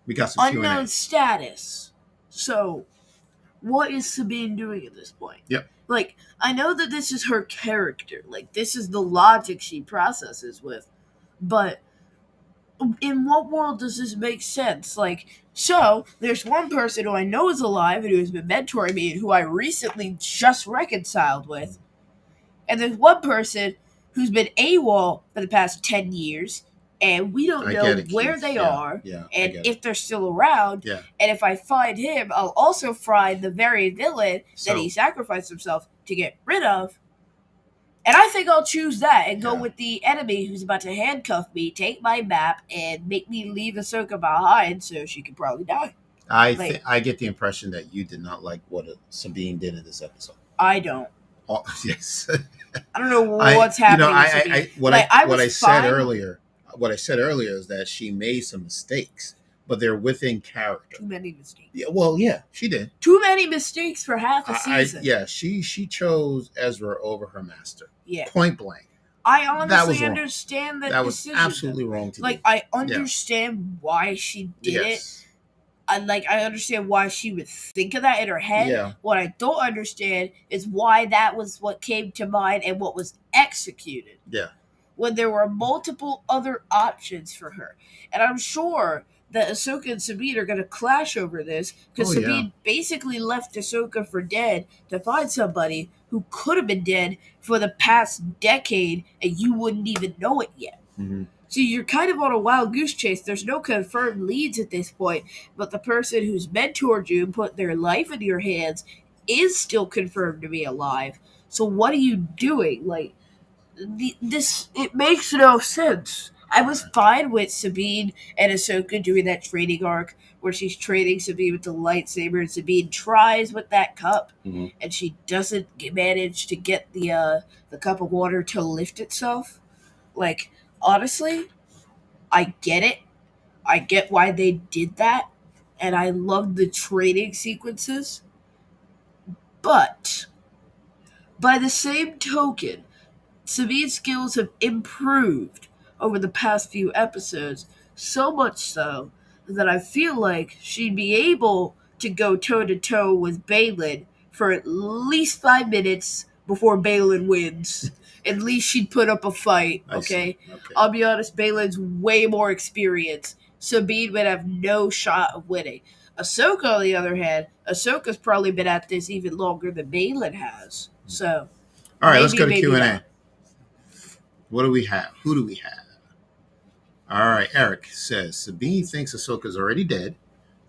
We got some unknown Q&A. Status. So, what is Sabine doing at this point? Yep. Like, I know that this is her character. Like, this is the logic she processes with. But in what world does this make sense? Like, so, there's one person who I know is alive and who has been mentoring me and who I recently just reconciled with. And there's one person who's been AWOL for the past 10 years. And we don't know where they are and if they're still around. Yeah. And if I find him, I'll also find the very villain that he sacrificed himself to get rid of. And I think I'll choose that and go with the enemy who's about to handcuff me, take my map, and make me leave Ahsoka behind so she could probably die. I get the impression that you did not like what Sabine did in this episode. I don't. Oh, yes. I don't know what's happening. What I said earlier is that she made some mistakes, but they're within character. Too many mistakes. Yeah, well, yeah, she did. Too many mistakes for half a season. She chose Ezra over her master. Yeah. Point blank. I honestly understand that decision. Was absolutely wrong to do. I understand why she did it. I understand why she would think of that in her head. Yeah. What I don't understand is why that was what came to mind and what was executed. Yeah. when there were multiple other options for her. And I'm sure that Ahsoka and Sabine are going to clash over this because Oh yeah. Sabine basically left Ahsoka for dead to find somebody who could have been dead for the past decade and you wouldn't even know it yet. Mm-hmm. So you're kind of on a wild goose chase. There's no confirmed leads at this point, but the person who's mentored you and put their life in your hands is still confirmed to be alive. So what are you doing? Like this, it makes no sense. I was fine with Sabine and Ahsoka doing that training arc where she's training Sabine with the lightsaber, and Sabine tries with that cup, Mm-hmm. and she doesn't manage to get the cup of water to lift itself. Like honestly, I get it. I get why they did that, and I love the training sequences. But by the same token, Sabine's skills have improved over the past few episodes, so much so that I feel like she'd be able to go toe to toe with Balin for at least 5 minutes before Balin wins. At least she'd put up a fight, I see. okay? Okay. I'll be honest, Balin's way more experienced. Sabine would have no shot of winning. Ahsoka, on the other hand, Ahsoka's probably been at this even longer than Balin has. So All right, let's go to maybe Q&A. not. What do we have? Who do we have? All right, Eric says Sabine thinks Ahsoka's already dead.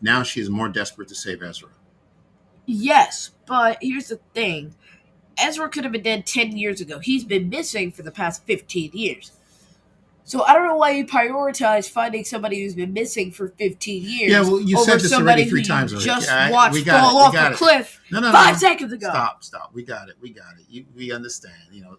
Now she is more desperate to save Ezra. Yes, but here's the thing. Ezra could have been dead 10 years ago. He's been missing for the past 15 years. So I don't know why you prioritize finding somebody who's been missing for 15 years Yeah, well, you over said this somebody already 3 who times you already. just We watched got fall it. We off got a it. cliff No. 5 seconds ago. Stop. We got it. We understand.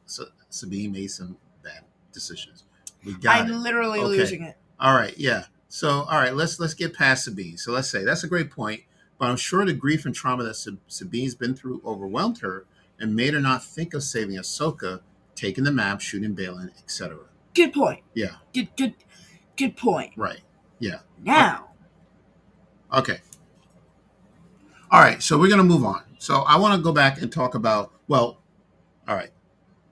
So Sabine made some bad decisions. We got it. I'm literally Okay. losing it. All right, yeah. So, all right, let's get past Sabine. So let's say that's a great point, but I'm sure the grief and trauma that Sabine's been through overwhelmed her and made her not think of saving Ahsoka, taking the map, shooting Balin, etc. Good point. Yeah. Good point. Right. Yeah. Now. Okay. All right, so we're gonna move on. So I want to go back and talk about all right,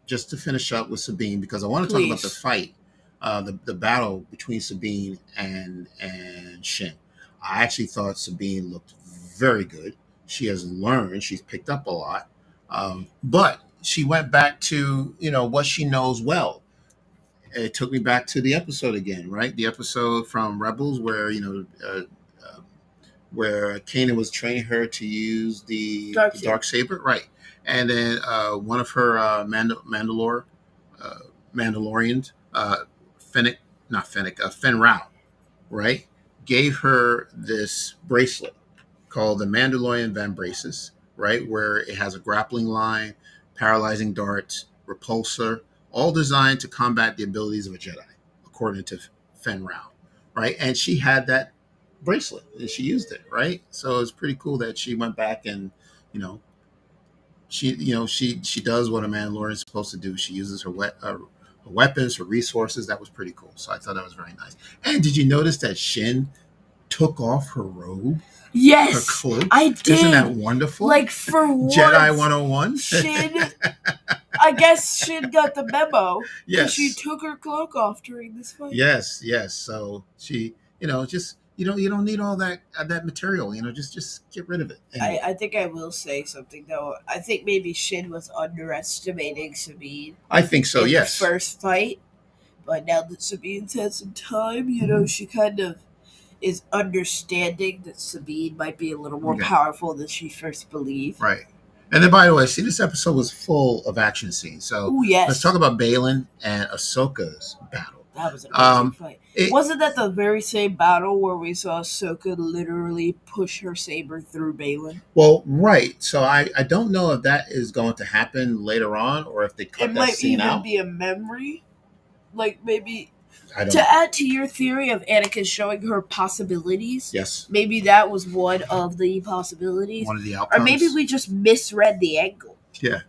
just to finish up with Sabine because I want to talk about the fight. The battle between Sabine and Shin. I actually thought Sabine looked very good. She has learned. She's picked up a lot, but she went back to what she knows well. It took me back to the episode again, right? The episode from Rebels where where Kanan was training her to use the dark saber, right? And then one of her Mandalorians. Fenn Rau, right, gave her this bracelet called the Mandalorian Van Braces, right, where it has a grappling line, paralyzing darts, repulsor, all designed to combat the abilities of a Jedi, according to Fenn Rau, right? And she had that bracelet and she used it, right? So it's pretty cool that she went back and, she does what a Mandalorian is supposed to do. She uses her weapons, her resources. That was pretty cool. So I thought that was very nice. And did you notice that Shin took off her robe? Yes, her cloak? I did. Isn't that wonderful? Like for Jedi 101? Shin, I guess Shin got the memo. Yes. She took her cloak off during this fight. Yes. So she, just you don't need all that material. Just get rid of it. Anyway. I think I will say something though. I think maybe Shin was underestimating Sabine. I think so. In yes. The first fight, but now that Sabine's had some time, she kind of is understanding that Sabine might be a little more powerful than she first believed. Right. And then, by the way, see, this episode was full of action scenes. So let's talk about Balin and Ahsoka's battle. That was an amazing fight. Wasn't that the very same battle where we saw Ahsoka literally push her saber through Balin? Well, right. So I don't know if that is going to happen later on or if they cut that scene out. It might even be a memory. Like maybe to add to your theory of Anakin showing her possibilities. Yes. Maybe that was one of the possibilities. One of the outcomes. Or maybe we just misread the angle. Yeah.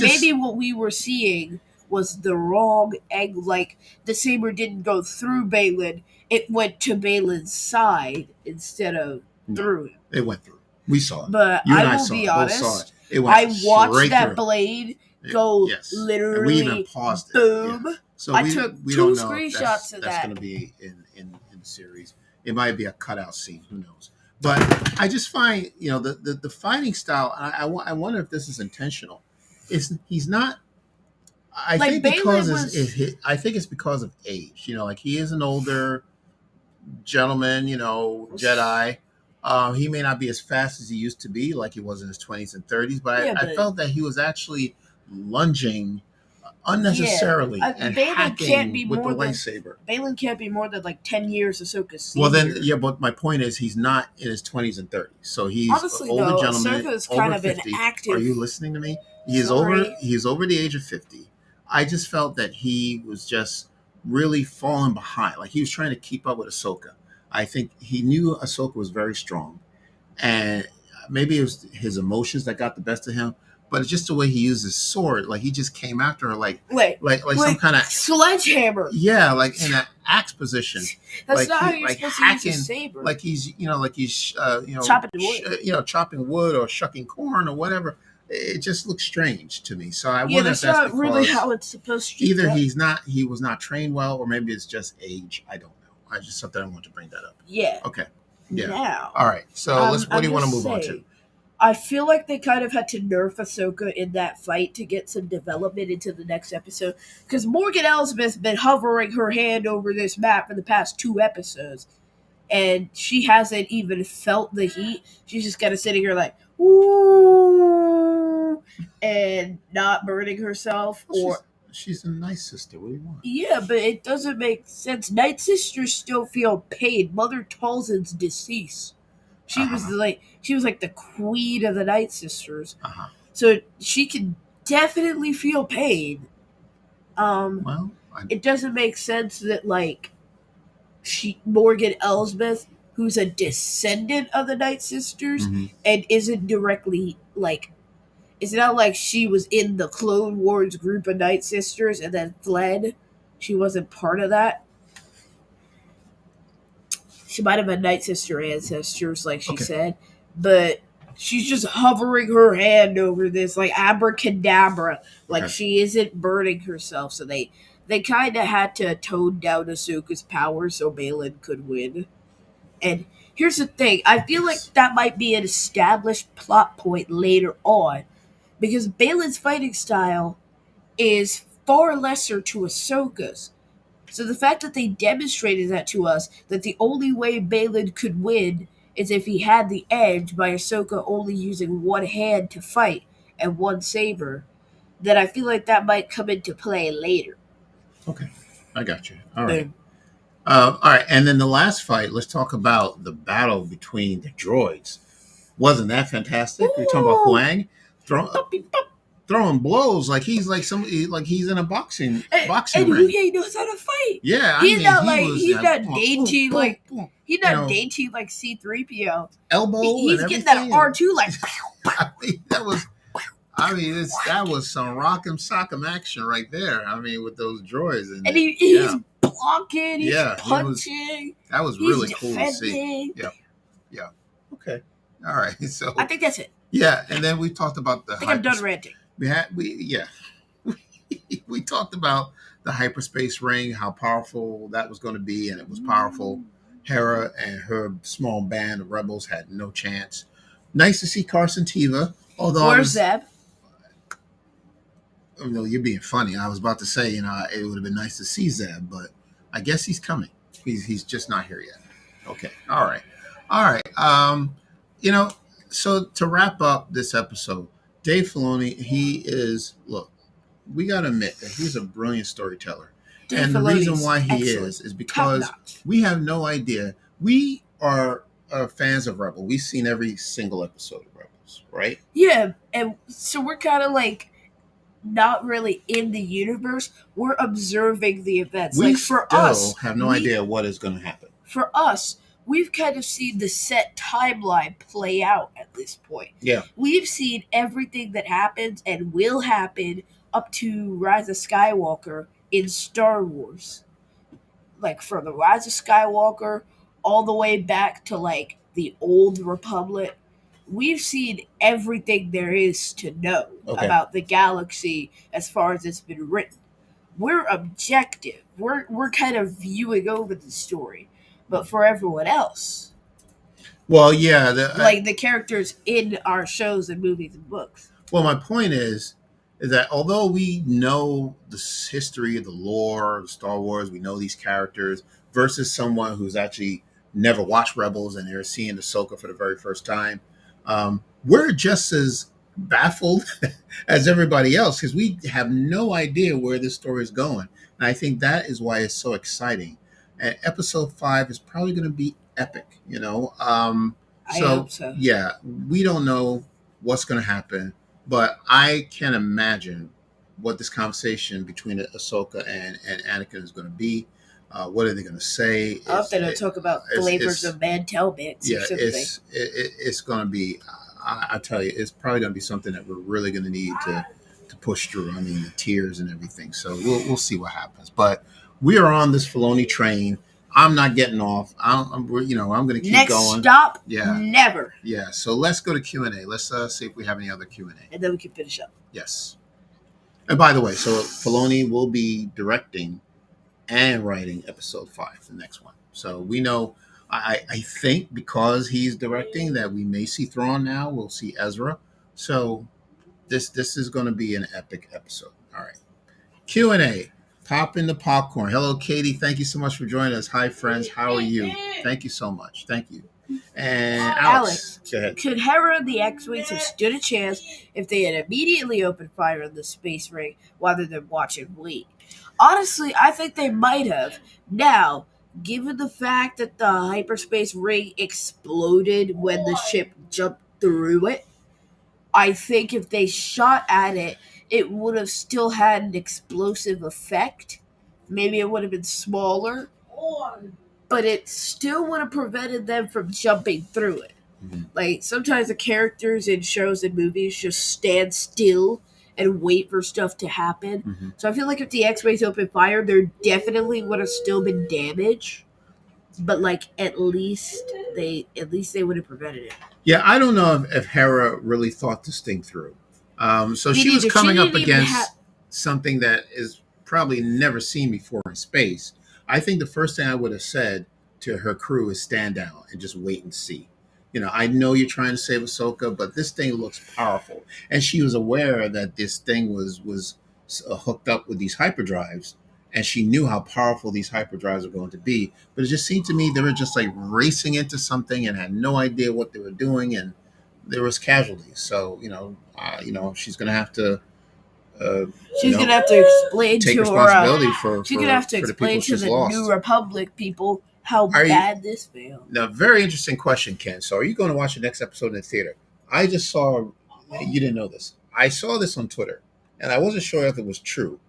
Maybe what we were seeing was the wrong angle. Like the saber didn't go through Balin; it went to Balin's side instead of through him. It went through. We saw it. But I will be honest. I watched that blade go literally. And we even paused boom. it. So I we took we two don't know if screenshots of that's that. going to be in the series. It might be a cutout scene. Who knows? But I just find the fighting style. I wonder if this is intentional. Is he's not. I Like think because Balin was, I think it's because of age. Like he is an older gentleman. Jedi. He may not be as fast as he used to be, like he was in his 20s and 30s. But yeah, I but felt that he was actually lunging yeah, unnecessarily and hacking with the lightsaber. Balin can't be more than like 10 years Ahsoka's Well, then, senior. yeah, but my point is, he's not in his 20s and 30s, so he's an Honestly, older though, gentleman, Ahsoka is kind over of an 50. Are active. you listening to me? Sorry. He is over the age of 50. I just felt that he was just really falling behind, like he was trying to keep up with Ahsoka. I think he knew Ahsoka was very strong, and maybe it was his emotions that got the best of him. But it's just the way he used his sword. Like he just came after her, Wait, like some with kind of, sledgehammer. yeah, like in an axe position, That's not how you're like supposed to use a hacking, saber. like he's Chopping wood. chopping wood or shucking corn or whatever. It just looks strange to me. So I Yeah, wonder if that's that's not really because how it's supposed to either go. he was not trained well, or maybe it's just age. I don't know. I just thought that I wanted to bring that up. Yeah. Okay. Yeah. Now, All right. So let's. What I'm do you want to just move on to? saying. I feel like they kind of had to nerf Ahsoka in that fight to get some development into the next episode. Because Morgan Elsbeth's been hovering her hand over this map for the past 2 episodes, and she hasn't even felt the heat. She's just kind of sitting here like, ooh, and not burning herself. Well, Or, she's a nice sister. What do you want? yeah, but it doesn't make sense. Night Sisters still feel pain. Mother Talzin's deceased. Uh-huh. She was like the queen of the Night Sisters. Uh-huh. So she can definitely feel pain. Um, Well, it doesn't make sense that like Morgan Elsbeth, who's a descendant of the Night Sisters, mhm. and isn't directly like it's not like she was in the Clone Wars group of Night Sisters and then fled. She wasn't part of that. She might have had Night Sister ancestors, like she Okay. said, but she's just hovering her hand over this, like abracadabra, like Okay. she isn't burning herself. So they kind of had to tone down Ahsoka's power so Balin could win. And here's the thing: I feel like Yes. that might be an established plot point later on, because Balin's fighting style is far lesser to Ahsoka's. So the fact that they demonstrated that to us, that the only way Balin could win is if he had the edge by Ahsoka only using one hand to fight and one saber, then I feel like that might come into play later. Okay. I got you. All right. Boom. All right. And then the last fight. Let's talk about the battle between the droids. Wasn't that fantastic? We're talking about Ooh! Huang throwing blows like he's like somebody, like he's in a boxing And ring. Huye knows how to fight. Yeah, I He's mean, not he like was he's not boom, dainty boom, like boom, he's you not know, dainty like C-3PO. elbow and He's getting that everything. R2 like I mean, that was some rock'em sock'em action right there. I mean, with those droids and and he's blocking, he's yeah, punching, that was he's really cool to see. defending. Yeah, yeah. Okay, all right. So I think that's it. yeah, and then we talked about the I think I'm done ranting. we talked about the hyperspace ring, how powerful that was going to be, and it was powerful. Hera and her small band of rebels had no chance. Nice to see Carson Teva, although Where's Zeb? you're being funny. I was about to say, it would have been nice to see Zeb, but I guess he's coming. He's just not here yet. Okay. All right. All right. You know, so to wrap up this episode, Dave Filoni, look, we got to admit that he's a brilliant storyteller. Dave And the Filoni's reason why he excellent. is because Top-notch. we have no idea. We are fans of Rebel. We've seen every single episode of Rebels, right? Yeah, and so we're kind of like not really in the universe. We're observing the events. We Like for still us, have no idea what is going to happen. For us, we've kind of seen the set timeline play out at this point. Yeah. We've seen everything that happens and will happen up to Rise of Skywalker in Star Wars. Like from the Rise of Skywalker all the way back to like the old Republic. We've seen everything there is to know Okay. about the galaxy as far as it's been written. we're objective. We're kind of viewing over the story, but for everyone else, Well, yeah. like the characters in our shows and movies and books. Well, my point is that although we know the history, the lore of Star Wars, we know these characters versus someone who's actually never watched Rebels and they're seeing Ahsoka for the very first time, we're just as baffled as everybody else because we have no idea where this story is going. And I think that is why it's so exciting. And episode 5 is probably going to be epic, you know. I So hope so. yeah, we don't know what's going to happen, but I can imagine what this conversation between Ahsoka and Anakin is going to be. What are they going to say? I hope they don't talk about flavors of mantel bits Yeah, or something. it's going to be. I tell you, it's probably going to be something that we're really going to need to push through. I mean, the tears and everything. So we'll see what happens. But we are on this Filoni train. I'm not getting off. I'm going to keep Next going. stop, Yeah. never. Yeah. So let's go to Q&A. Let's see if we have any other Q&A. And then we can finish up. Yes. And by the way, so Filoni will be directing and writing episode 5, the next one. So we know, I think because he's directing that we may see Thrawn now. We'll see Ezra. So this is going to be an epic episode. All right. Q&A. Pop in the popcorn. Hello, Katie. Thank you so much for joining us. Hi, friends. How are you? Thank you so much. Thank you. And Alex, go ahead. Could Hera and the X-Wings have stood a chance if they had immediately opened fire on the space ring rather than watch and wait? Honestly, I think they might have. Now, given the fact that the hyperspace ring exploded when the ship jumped through it, I think if they shot at it, it would have still had an explosive effect. Maybe it would have been smaller, but it still would have prevented them from jumping through it. Mm-hmm. Like, sometimes the characters in shows and movies just stand still and wait for stuff to happen. Mm-hmm. So I feel like if the X-Wings opened fire, there definitely would have still been damage. But like at least they would have prevented it. Yeah, I don't know if Hera really thought this thing through. So she was coming up against something that is probably never seen before in space. I think the first thing I would have said to her crew is stand down and just wait and see. You know, I know you're trying to save Ahsoka, but this thing looks powerful, and she was aware that this thing was hooked up with these hyperdrives, and she knew how powerful these hyperdrives are going to be. But it just seemed to me they were just like racing into something and had no idea what they were doing, and there was casualties. So she's going to have to. She's gonna have to explain take to responsibility her. She's gonna have to explain to the lost. New Republic people how bad this failed. Now, very interesting question, Ken. So, are you going to watch the next episode in the theater? I just saw. You didn't know this. I saw this on Twitter, and I wasn't sure if it was true.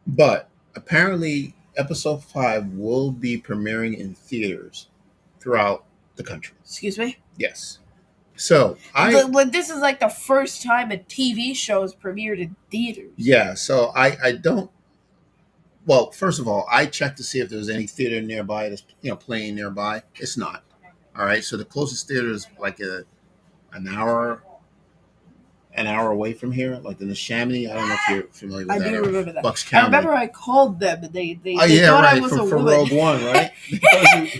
But apparently, episode 5 will be premiering in theaters throughout the country. Excuse me? Yes. So this is like the first time a TV show is premiered in theaters. Yeah. So I don't. Well, first of all, I checked to see if there was any theater nearby that's playing nearby. It's not. All right. So the closest theater is like an hour away from here, like in the Chamonix. I don't know if you're familiar with that. I do remember that. Bucks County. I remember I called them and they thought I was a for woman. Rogue One, right?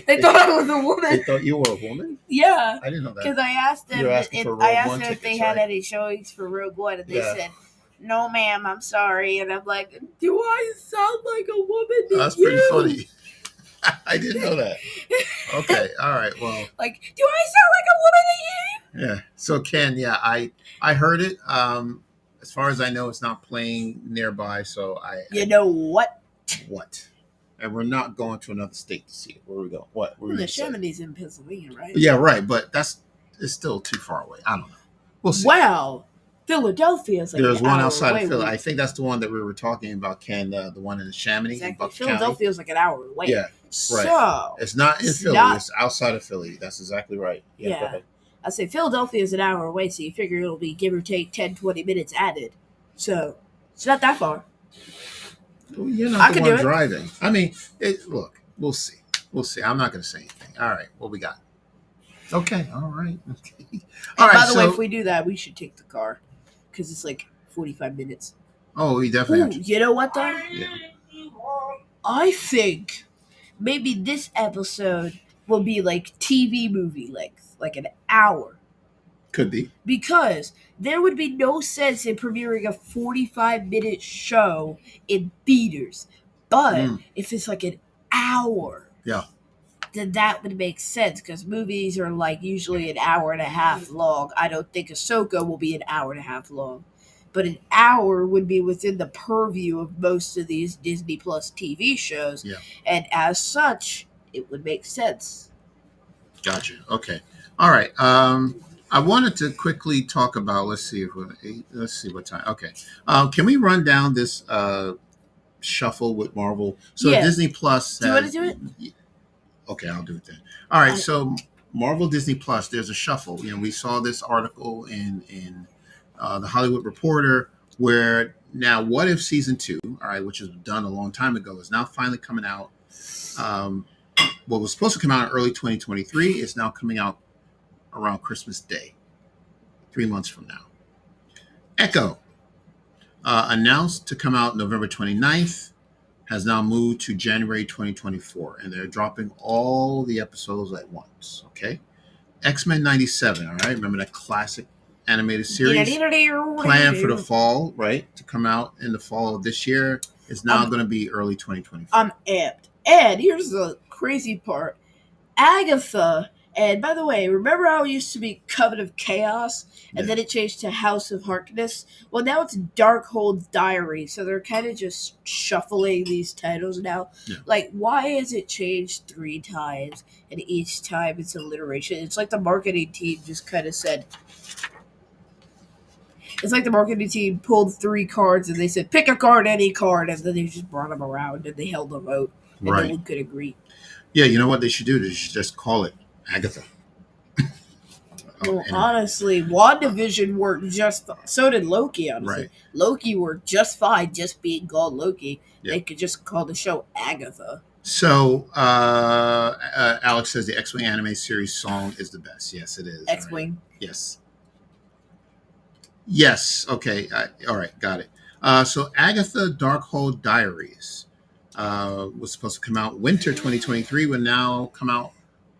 They thought I was a woman. They thought you were a woman? Yeah. I didn't know that. Because I asked them if they had any showings for Rogue One, and they said, "No, ma'am, I'm sorry." And I'm like, "Do I sound like a woman to That's you?" pretty funny. I didn't know that. Okay, all right. Well, like, do I sound like a woman to you? Yeah. So Ken, I heard it. As far as I know, it's not playing nearby. So You know what? What? And we're not going to another state to see it. Where we go? What? Well, the Chamonix in Pennsylvania, right? Yeah, right. But it's still too far away. I don't know. We'll see. Wow. Philadelphia is like there's one outside of Philly. I think that's the one that we were talking about, Ken. The one in the Chamonix. Exactly. Philadelphia is like an hour away. Yeah. Right. So it's not in Philly. It's outside of Philly. That's exactly right. Yeah. Go ahead. I say Philadelphia is an hour away, so you figure it'll be give or take 10-20 minutes added. So it's not that far. Well, you're not the one driving. I mean, look, we'll see. We'll see. I'm not going to say anything. All right, what we got? Okay, all right. Okay. All right. By the way, if we do that, we should take the car because it's like 45 minutes. Oh, he definitely. Ooh, you know what though? Yeah, I think maybe this episode will be like TV movie length, like an hour. could be. Because there would be no sense in premiering a 45-minute show in theaters. But Mm, if it's like an hour, yeah, then that would make sense because movies are like usually an hour and a half long. I don't think Ahsoka will be an hour and a half long. But an hour would be within the purview of most of these Disney Plus TV shows. yeah. And as such, it would make sense. Gotcha. Okay. All right. I wanted to quickly talk about. Let's see if let's see what time. Okay. Can we run down this shuffle with Marvel? So Yeah. Disney Plus Do you want has. to do it? Okay, I'll do it then. All right. I, So Marvel Disney Plus, there's a shuffle. We saw this article in the Hollywood Reporter where now what if season two, all right, which was done a long time ago, is now finally coming out. What was supposed to come out in early 2023 is now coming out around Christmas Day, 3 months from now. Echo, announced to come out November 29th, has now moved to January 2024, and they're dropping all the episodes at once. Okay. X-Men 97, all right? Remember that classic animated series? Planned for the fall, right? To come out in the fall of this year is now going to be early 2024. I'm amped. And here's the crazy part. Agatha, and by the way, remember how it used to be Coven of Chaos, and then it changed to House of Harkness? Well, now it's Darkhold's Diary, so they're kind of just shuffling these titles now. Yeah. Like, why has it changed 3 times, and each time it's alliteration? It's like the marketing team just kind of said... It's like the marketing team pulled 3 cards, and they said, pick a card, any card, and then they just brought them around, and they held a vote, and no one could agree. Yeah, you know what they should do? They should just call it Agatha. Well, honestly, WandaVision worked just so did Loki, honestly. Right. Loki worked just fine just being called Loki. Yeah. They could just call the show Agatha. So, Alex says the X-Wing anime series song is the best. Yes, it is. X-Wing. Right. Yes. Yes. Okay. All right. Got it. So Agatha Darkhold Diaries was supposed to come out winter 2023, would now come out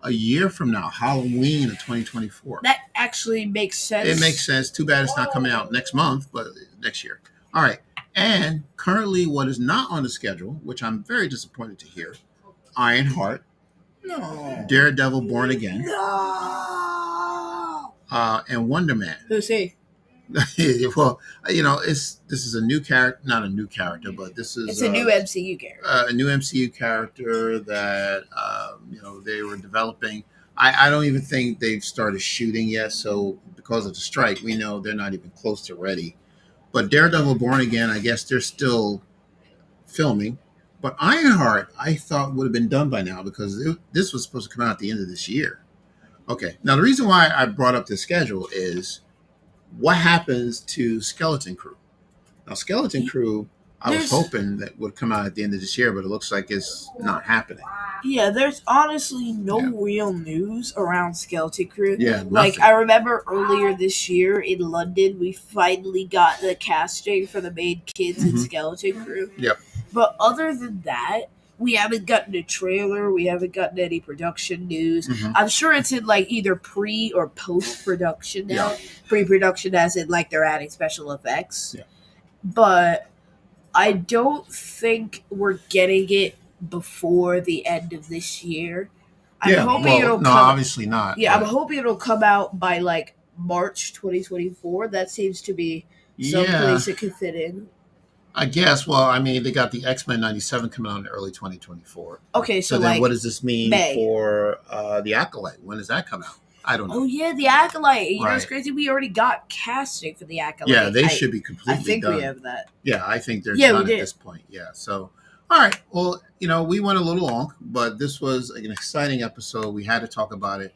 a year from now, Halloween of 2024. That actually makes sense. It makes sense. Too bad it's not coming out next month, but next year. All right. And currently what is not on the schedule, which I'm very disappointed to hear, Ironheart, No. Daredevil Born Again, No. And Wonder Man. Who's he? Well, this is a new character, not a new character, but this is It's a new MCU character. A new MCU character that they were developing. I don't even think they've started shooting yet. So because of the strike, we know they're not even close to ready. But Daredevil Born Again, I guess they're still filming. But Ironheart, I thought would have been done by now because this was supposed to come out at the end of this year. Okay. Now the reason why I brought up the schedule is, what happens to Skeleton Crew? Now, Skeleton Crew, I was hoping that would come out at the end of this year, but it looks like it's not happening. Yeah, there's honestly no real news around Skeleton Crew. Yeah, like I remember earlier this year in London, we finally got the casting for the main kids in Skeleton Crew. Yep. But other than that, we haven't gotten a trailer. We haven't gotten any production news. I'm sure it's in like either pre or post production now. Yeah. Pre-production as in like they're adding special effects. Yeah. But I don't think we're getting it before the end of this year. I'm hoping it'll come. Obviously not. Yeah, I'm hoping it'll come out by like March 2024. That seems to be someplace it could fit in. I guess. Well, I mean, they got the X-Men 97 coming out in early 2024. Okay, so then like what does this mean for the Acolyte? When does that come out? I don't know. Oh, yeah, the Acolyte. You know, it's crazy. We already got casting for the Acolyte. Yeah, they should be completely done. I think we have that. Yeah, I think they're done at this point. Yeah, so, all right. Well, we went a little long, but this was an exciting episode. We had to talk about it.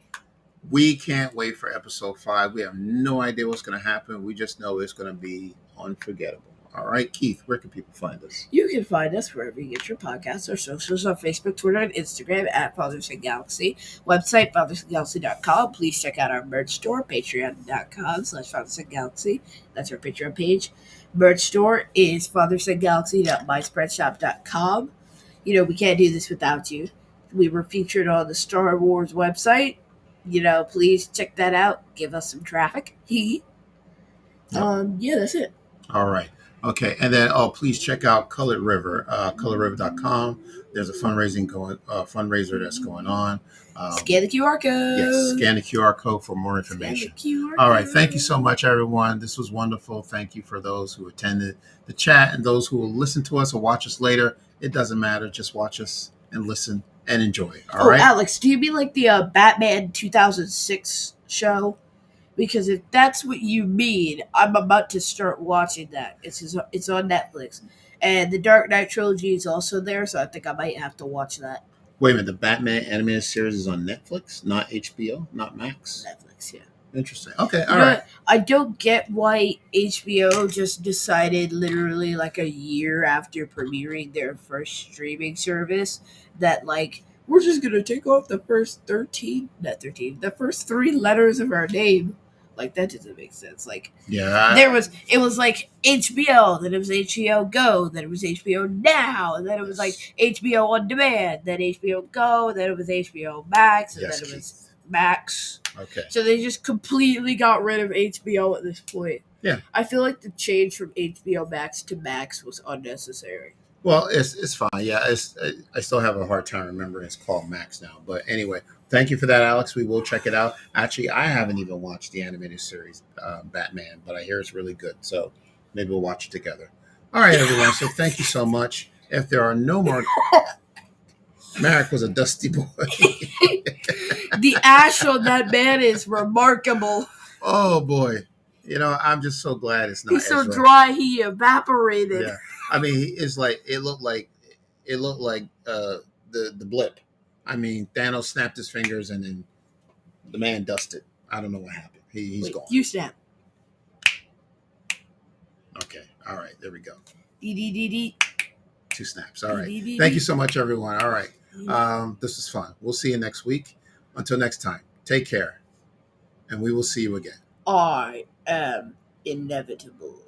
We can't wait for episode 5. We have no idea what's going to happen. We just know it's going to be unforgettable. All right, Keith, where can people find us? You can find us wherever you get your podcasts or socials on Facebook, Twitter, and Instagram at Fathers and Galaxy. Website, fathersandgalaxy.com. Please check out our merch store, patreon.com/fathersandgalaxy. That's our Patreon page. Merch store is fathersongalaxy.myspreadshop.com. We can't do this without you. We were featured on the Star Wars website. Please check that out. Give us some traffic. Yep. Yeah, that's it. All right. Okay. And then, please check out Colored River, colorriver.com. There's a fundraiser that's going on. Scan the QR code. Yes, scan the QR code for more information. All right. Thank you so much, everyone. This was wonderful. Thank you for those who attended the chat and those who will listen to us or watch us later. It doesn't matter. Just watch us and listen and enjoy. All right. Alex, do you mean like the Batman 2006 show? Because if that's what you mean, I'm about to start watching that. It's on Netflix. And the Dark Knight trilogy is also there, so I think I might have to watch that. Wait a minute. The Batman animated series is on Netflix, not HBO, not Max? Netflix, yeah. Interesting. Okay. All right. I don't get why HBO just decided literally like a year after premiering their first streaming service that like we're just gonna take off the first the first three letters of our name. Like that doesn't make sense. Like Yeah. it was like HBO, then it was HBO Go, then it was HBO Now, and then it was like HBO On Demand, then HBO Go, then it was HBO Max, and then it was Max. Okay. So they just completely got rid of HBO at this point. Yeah. I feel like the change from HBO Max to Max was unnecessary. Well, it's fine. Yeah, I still have a hard time remembering it's called Max now. But anyway, thank you for that, Alex. We will check it out. Actually, I haven't even watched the animated series Batman, but I hear it's really good. So maybe we'll watch it together. All right, everyone. So thank you so much. If there are no more, Marek was a dusty boy. The ash on that man is remarkable. Oh boy. I'm just so glad it's not. He's so dry he evaporated. Yeah. I mean, it's like it looked like the blip. I mean, Thanos snapped his fingers and then the man dusted. I don't know what happened. He's gone. You snap. Okay. All right. There we go. D. 2 snaps. All right. Thank you so much, everyone. All right. This was fun. We'll see you next week. Until next time, take care, and we will see you again. I am inevitable.